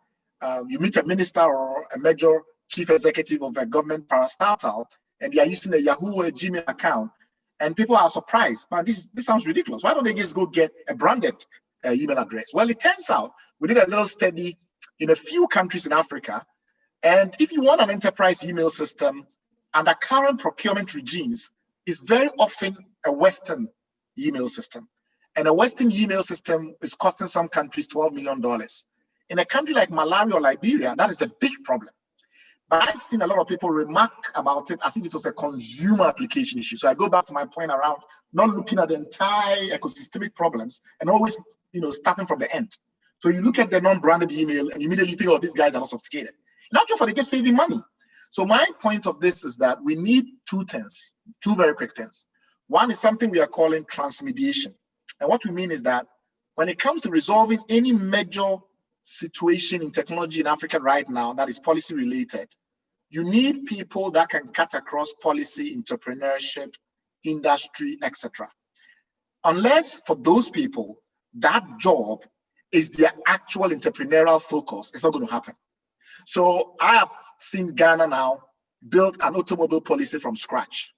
you meet a minister or a major chief executive of a government parastatal, and they are using a Yahoo or a Gmail account, and people are surprised. Man, this sounds ridiculous. Why don't they just go get a branded email address? Well, it turns out we did a little study in a few countries in Africa, and if you want an enterprise email system under current procurement regimes, it's very often a Western email system. And a Western email system is costing some countries $12 million. In a country like Malawi or Liberia, that is a big problem. But I've seen a lot of people remark about it as if it was a consumer application issue. So I go back to my point around not looking at the entire ecosystemic problems and always, starting from the end. So you look at the non-branded email and you immediately think, oh, these guys are not sophisticated. Not just for they're just saving money. So my point of this is that we need two things, two very quick things. One is something we are calling transmediation. And what we mean is that when it comes to resolving any major situation in technology in Africa right now that is policy related, you need people that can cut across policy, entrepreneurship, industry, etc. Unless for those people, that job is their actual entrepreneurial focus, it's not going to happen. So I have seen Ghana now build an automobile policy from scratch.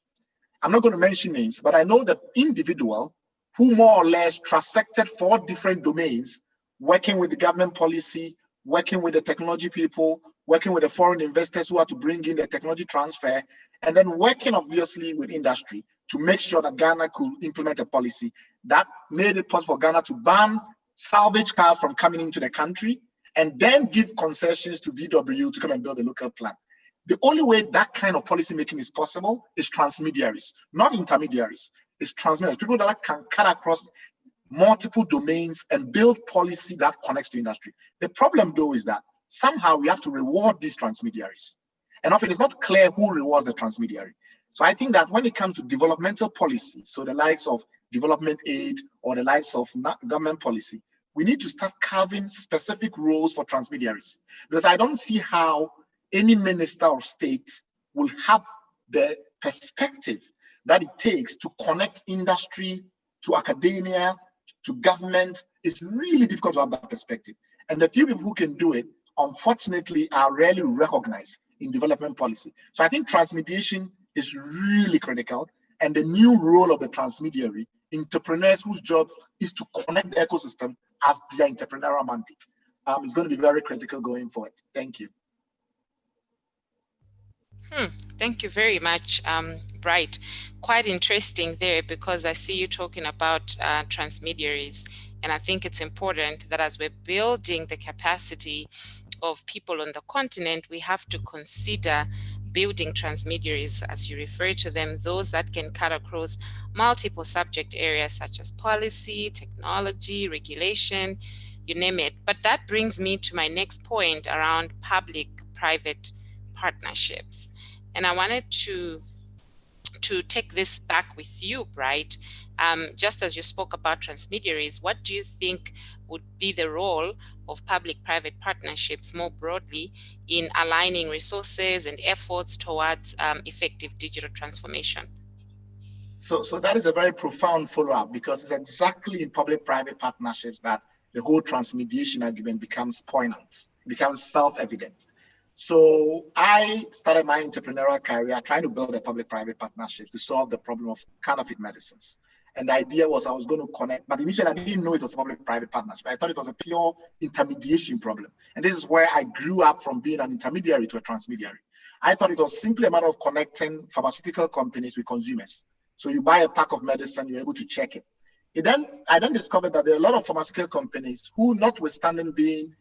I'm not going to mention names, but I know that individual who more or less transected 4 different domains, working with the government policy, working with the technology people, working with the foreign investors who are to bring in the technology transfer, and then working obviously with industry to make sure that Ghana could implement a policy that made it possible for Ghana to ban salvage cars from coming into the country and then give concessions to VW to come and build a local plant. The only way that kind of policy making is possible is transmediaries, not intermediaries. is transmitters, people that can cut across multiple domains and build policy that connects to industry. The problem, though, is that somehow we have to reward these transmediaries. And often it's not clear who rewards the transmediary. So I think that when it comes to developmental policy, so the likes of development aid or the likes of government policy, we need to start carving specific roles for transmediaries. Because I don't see how any minister of state will have the perspective that it takes to connect industry to academia, to government. It's really difficult to have that perspective. And the few people who can do it, unfortunately, are rarely recognized in development policy. So I think transmediation is really critical. And the new role of the transmediary, entrepreneurs whose job is to connect the ecosystem as their entrepreneurial mandate, is going to be very critical going forward. Thank you. Thank you very much, Bright. Quite interesting there, because I see you talking about transmediaries, and I think it's important that as we're building the capacity of people on the continent, we have to consider building transmediaries, as you refer to them, those that can cut across multiple subject areas such as policy, technology, regulation, you name it. But that brings me to my next point around public-private partnerships. And I wanted to take this back with you, Bright. Just as you spoke about transmediaries, what do you think would be the role of public-private partnerships more broadly in aligning resources and efforts towards effective digital transformation? So that is a very profound follow-up, because it's exactly in public-private partnerships that the whole transmediation argument becomes poignant, becomes self-evident. So I started my entrepreneurial career trying to build a public-private partnership to solve the problem of counterfeit medicines. And the idea was I was going to connect, but initially I didn't know it was a public-private partnership. I thought it was a pure intermediation problem. And this is where I grew up from being an intermediary to a transmediary. I thought it was simply a matter of connecting pharmaceutical companies with consumers. So you buy a pack of medicine, you're able to check it. I then discovered that there are a lot of pharmaceutical companies who, notwithstanding being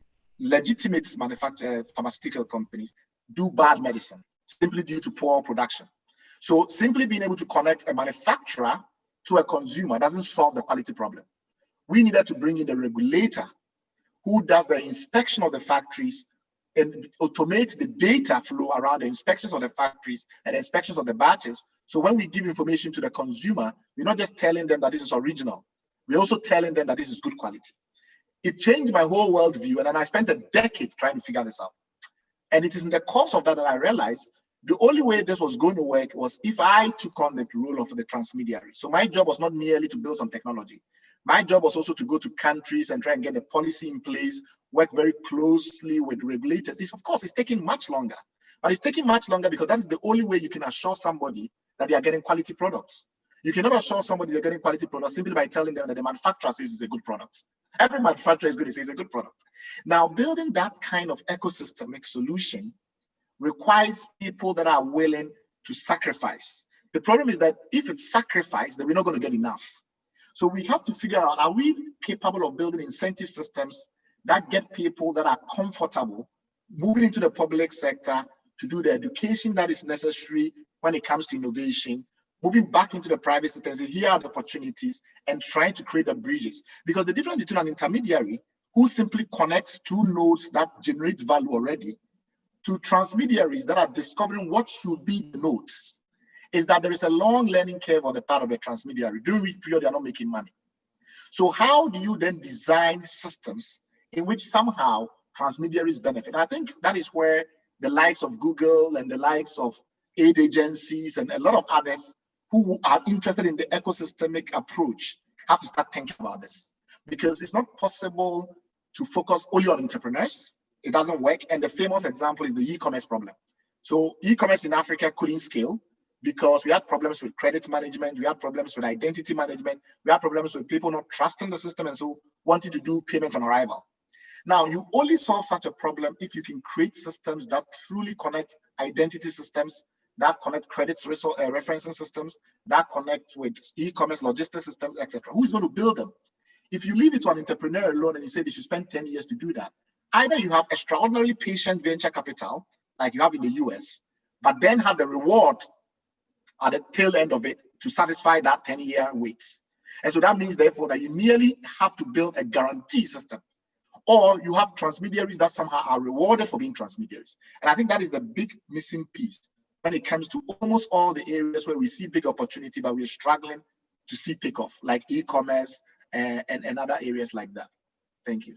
legitimate pharmaceutical companies, do bad medicine simply due to poor production. So simply being able to connect a manufacturer to a consumer doesn't solve the quality problem. We needed to bring in a regulator who does the inspection of the factories and automate the data flow around the inspections of the factories and the inspections of the batches. So when we give information to the consumer, we're not just telling them that this is original, we're also telling them that this is good quality. It changed my whole worldview, and then I spent a decade trying to figure this out. And it is in the course of that I realized the only way this was going to work was if I took on the role of the transmediary. So my job was not merely to build some technology. My job was also to go to countries and try and get the policy in place, work very closely with regulators. Of course, it's taking much longer, but it's taking much longer because that is the only way you can assure somebody that they are getting quality products. You cannot assure somebody they're getting quality products simply by telling them that the manufacturer says it's a good product. Every manufacturer is going to say it's a good product. Now, building that kind of ecosystemic solution requires people that are willing to sacrifice. The problem is that if it's sacrifice, then we're not going to get enough. So we have to figure out, are we capable of building incentive systems that get people that are comfortable moving into the public sector to do the education that is necessary when it comes to innovation, moving back into the private sector and say, here are the opportunities, and trying to create the bridges. Because the difference between an intermediary who simply connects two nodes that generate value already to transmediaries that are discovering what should be the nodes is that there is a long learning curve on the part of the transmediary, during which period they are not making money. So how do you then design systems in which somehow transmediaries benefit? I think that is where the likes of Google and the likes of aid agencies and a lot of others who are interested in the ecosystemic approach have to start thinking about this, because it's not possible to focus only on entrepreneurs. It doesn't work. And the famous example is the e-commerce problem. So e-commerce in Africa couldn't scale because we had problems with credit management, we had problems with identity management, we had problems with people not trusting the system and so wanting to do payment on arrival. Now, you only solve such a problem if you can create systems that truly connect identity systems, that connect credit referencing systems, that connect with e-commerce logistics systems, etc. Who's going to build them? If you leave it to an entrepreneur alone and you say they should spend 10 years to do that, either you have extraordinarily patient venture capital, like you have in the US, but then have the reward at the tail end of it to satisfy that 10-year wait. And so that means, therefore, that you nearly have to build a guarantee system, or you have transmediaries that somehow are rewarded for being transmediaries. And I think that is the big missing piece when it comes to almost all the areas where we see big opportunity, but we're struggling to see takeoff, like e-commerce and other areas like that. Thank you.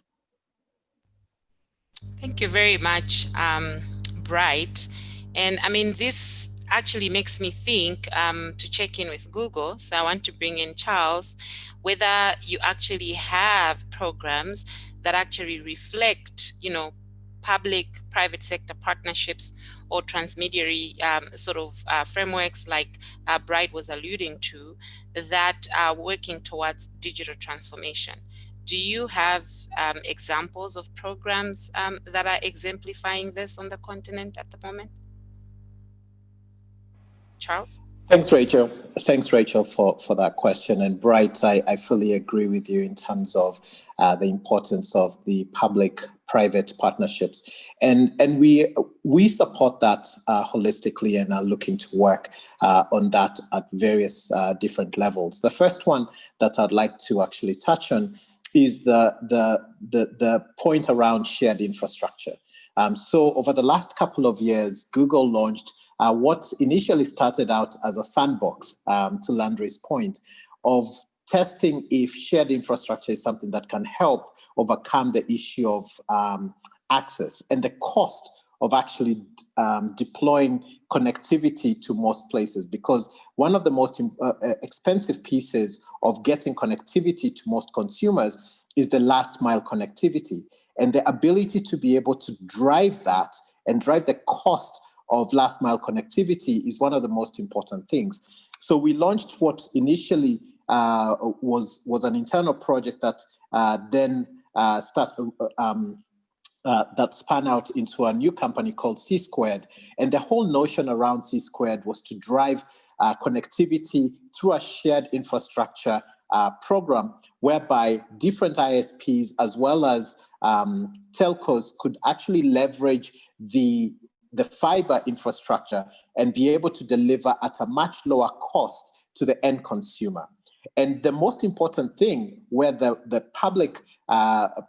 Thank you very much, Bright. And I mean, this actually makes me think to check in with Google. So I want to bring in Charles, whether you actually have programs that actually reflect, you know, public-private sector partnerships or transmediary frameworks like Bright was alluding to, that are working towards digital transformation. Do you have examples of programs that are exemplifying this on the continent at the moment? Charles? Thanks, Rachel. Thanks, Rachel, for that question. And Bright, I fully agree with you in terms of the importance of the public-private partnerships. And we support that holistically and are looking to work on that at various different levels. The first one that I'd like to actually touch on is the point around shared infrastructure. So over the last couple of years, Google launched what initially started out as a sandbox, to Landry's point, of testing if shared infrastructure is something that can help overcome the issue of access and the cost of actually deploying connectivity to most places, because one of the most expensive pieces of getting connectivity to most consumers is the last mile connectivity. And the ability to be able to drive that and drive the cost of last mile connectivity is one of the most important things. So we launched what initially was an internal project that then that span out into a new company called C². And the whole notion around C² was to drive connectivity through a shared infrastructure program, whereby different ISPs as well as telcos could actually leverage the fiber infrastructure and be able to deliver at a much lower cost to the end consumer. And the most important thing where the public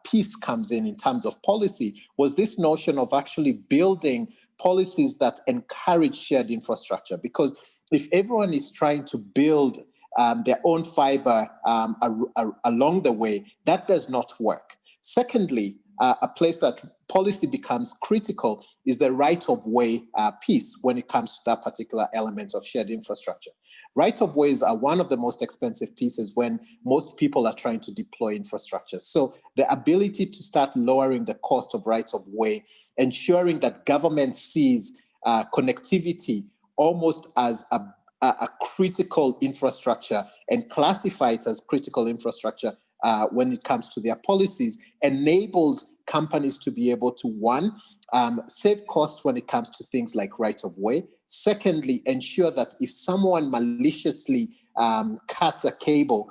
piece comes in terms of policy was this notion of actually building policies that encourage shared infrastructure. Because if everyone is trying to build their own fiber along the way, that does not work. Secondly, a place that policy becomes critical is the right-of-way piece when it comes to that particular element of shared infrastructure. Right-of-ways are one of the most expensive pieces when most people are trying to deploy infrastructure. So the ability to start lowering the cost of right-of-way, ensuring that government sees connectivity almost as a critical infrastructure and classify it as critical infrastructure when it comes to their policies, enables companies to be able to, one, save costs when it comes to things like right-of-way. Secondly, ensure that if someone maliciously cuts a cable,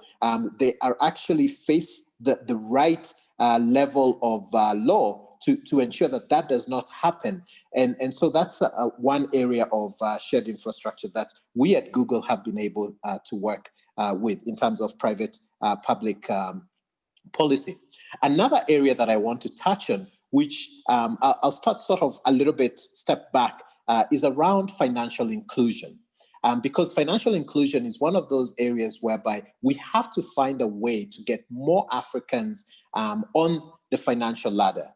they are actually face the right level of law to ensure that that does not happen. And so that's one area of shared infrastructure that we at Google have been able to work with in terms of private-public policy. Another area that I want to touch on, which I'll start sort of a little bit step back, is around financial inclusion. Because financial inclusion is one of those areas whereby we have to find a way to get more Africans on the financial ladder.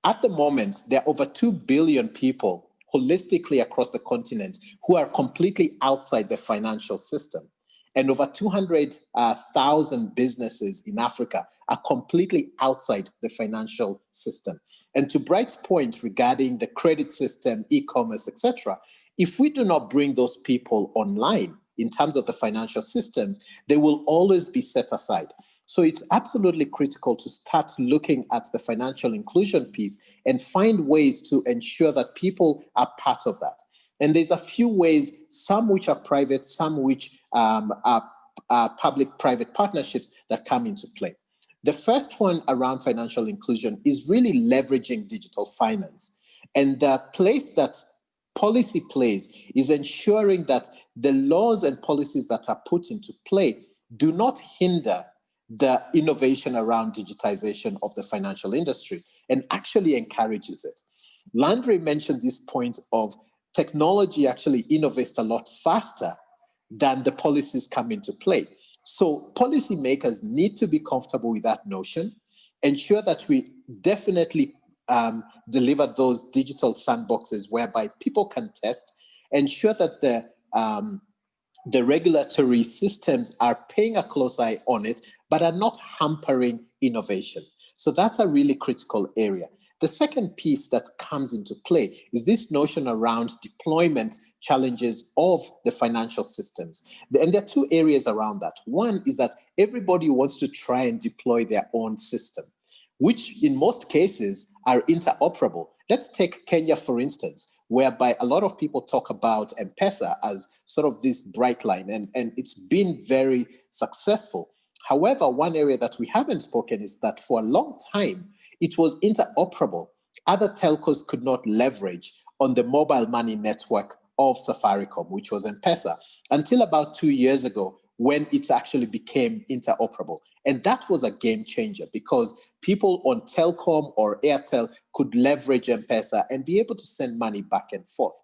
At the moment, there are over 2 billion people holistically across the continent who are completely outside the financial system. And over 200,000 businesses in Africa are completely outside the financial system. And to Bright's point regarding the credit system, e-commerce, etc., if we do not bring those people online in terms of the financial systems, they will always be set aside. So it's absolutely critical to start looking at the financial inclusion piece and find ways to ensure that people are part of that. And there's a few ways, some which are private, some which are public-private partnerships that come into play. The first one around financial inclusion is really leveraging digital finance. And the place that policy plays is ensuring that the laws and policies that are put into play do not hinder the innovation around digitization of the financial industry and actually encourages it. Landry mentioned this point of technology actually innovates a lot faster than the policies come into play. So policymakers need to be comfortable with that notion, ensure that we definitely deliver those digital sandboxes whereby people can test, ensure that the regulatory systems are paying a close eye on it, but are not hampering innovation. So that's a really critical area. The second piece that comes into play is this notion around deployment challenges of the financial systems. And there are two areas around that. One is that everybody wants to try and deploy their own system, which in most cases are interoperable. Let's take Kenya, for instance, whereby a lot of people talk about M-Pesa as sort of this bright line, and it's been very successful. However, one area that we haven't spoken is that for a long time, it was interoperable. Other telcos could not leverage on the mobile money network of Safaricom, which was M-Pesa, until about 2 years ago when it actually became interoperable. And that was a game changer because people on Telcom or Airtel could leverage M-Pesa and be able to send money back and forth.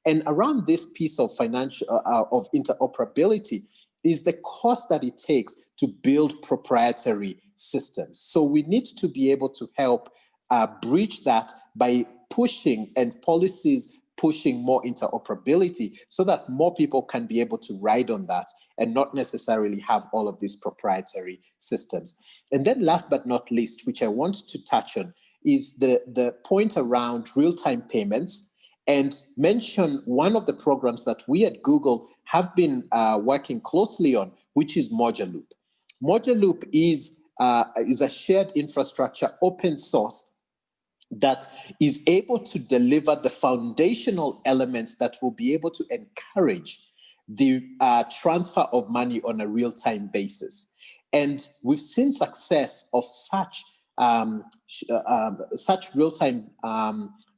And around this piece of of interoperability is the cost that it takes to build proprietary systems. So we need to be able to help bridge that by pushing and policies pushing more interoperability so that more people can be able to ride on that and not necessarily have all of these proprietary systems. And then last but not least, which I want to touch on, is the point around real-time payments and mention one of the programs that we at Google have been working closely on, which is Moduloop. Moduloop is a shared infrastructure, open source, that is able to deliver the foundational elements that will be able to encourage the transfer of money on a real-time basis. And we've seen success of such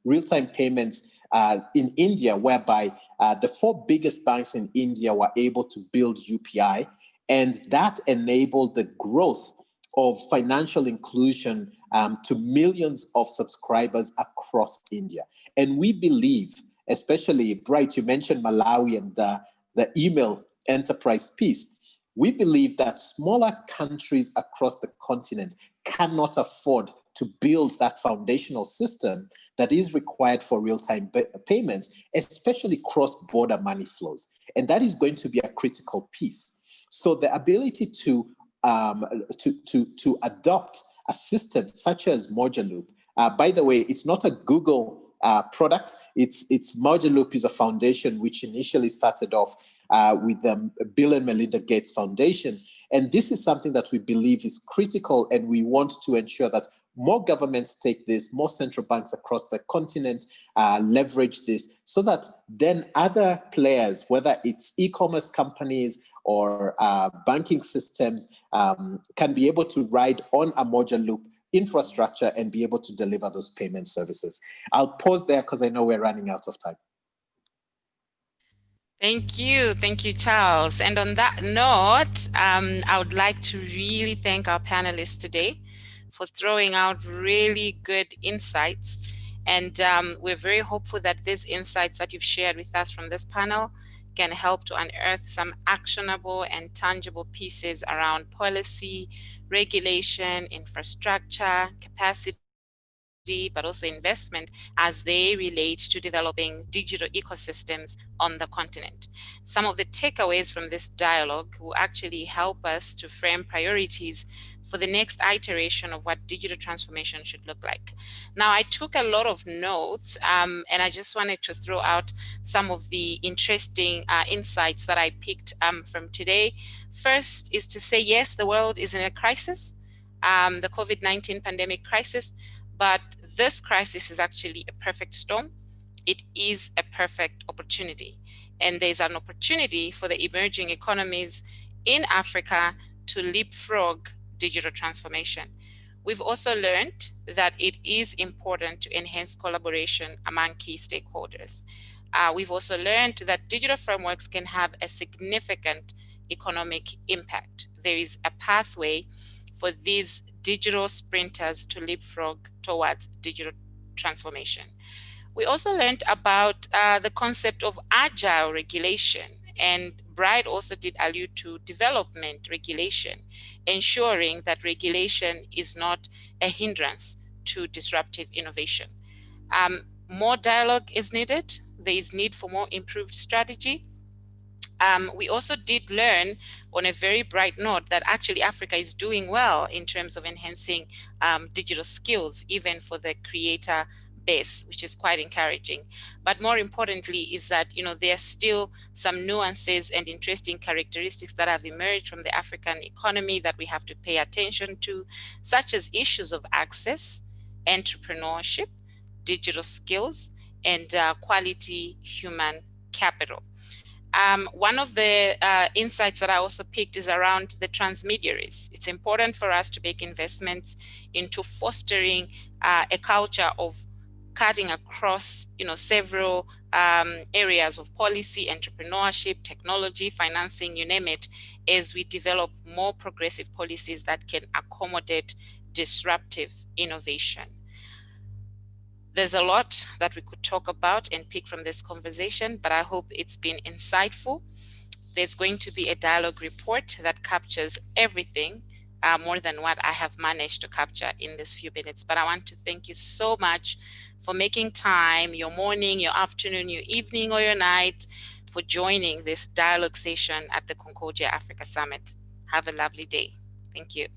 real-time payments in India, whereby the 4 biggest banks in India were able to build UPI, and that enabled the growth of financial inclusion to millions of subscribers across India. And we believe, especially, Bright, you mentioned Malawi and the email enterprise piece. We believe that smaller countries across the continent cannot afford to build that foundational system that is required for real-time payments, especially cross-border money flows. And that is going to be a critical piece. So the ability to adopt a system such as Moduloop. By the way, it's not a Google product. It's Moduloop is a foundation which initially started off with the Bill and Melinda Gates Foundation. And this is something that we believe is critical, and we want to ensure that more governments take this, more central banks across the continent leverage this, so that then other players, whether it's e-commerce companies or banking systems, can be able to ride on a Moduloop infrastructure and be able to deliver those payment services. I'll pause there because I know we're running out of time. Thank you, Charles. And on that note, I would like to really thank our panelists today for throwing out really good insights. And we're very hopeful that these insights that you've shared with us from this panel can help to unearth some actionable and tangible pieces around policy, regulation, infrastructure, capacity, but also investment as they relate to developing digital ecosystems on the continent. Some of the takeaways from this dialogue will actually help us to frame priorities for the next iteration of what digital transformation should look like. Now, I took a lot of notes and I just wanted to throw out some of the interesting insights that I picked from today. First is to say, yes, the world is in a crisis, the COVID-19 pandemic crisis, but this crisis is actually a perfect storm. It is a perfect opportunity. And there's an opportunity for the emerging economies in Africa to leapfrog digital transformation. We've also learned that it is important to enhance collaboration among key stakeholders. We've also learned that digital frameworks can have a significant economic impact. There is a pathway for these digital sprinters to leapfrog towards digital transformation. We also learned about the concept of agile regulation, and Bright also did allude to development regulation, ensuring that regulation is not a hindrance to disruptive innovation. More dialogue is needed. There is need for more improved strategy. We also did learn on a very bright note that actually Africa is doing well in terms of enhancing digital skills, even for the creator base, which is quite encouraging. But more importantly is that, there are still some nuances and interesting characteristics that have emerged from the African economy that we have to pay attention to, such as issues of access, entrepreneurship, digital skills, and quality human capital. One of the insights that I also picked is around the transmediaries. It's important for us to make investments into fostering a culture of cutting across, several areas of policy, entrepreneurship, technology, financing, you name it, as we develop more progressive policies that can accommodate disruptive innovation. There's a lot that we could talk about and pick from this conversation, but I hope it's been insightful. There's going to be a dialogue report that captures everything, more than what I have managed to capture in this few minutes. But I want to thank you so much for making time, your morning, your afternoon, your evening, or your night, for joining this dialogue session at the Concordia Africa Summit. Have a lovely day. Thank you.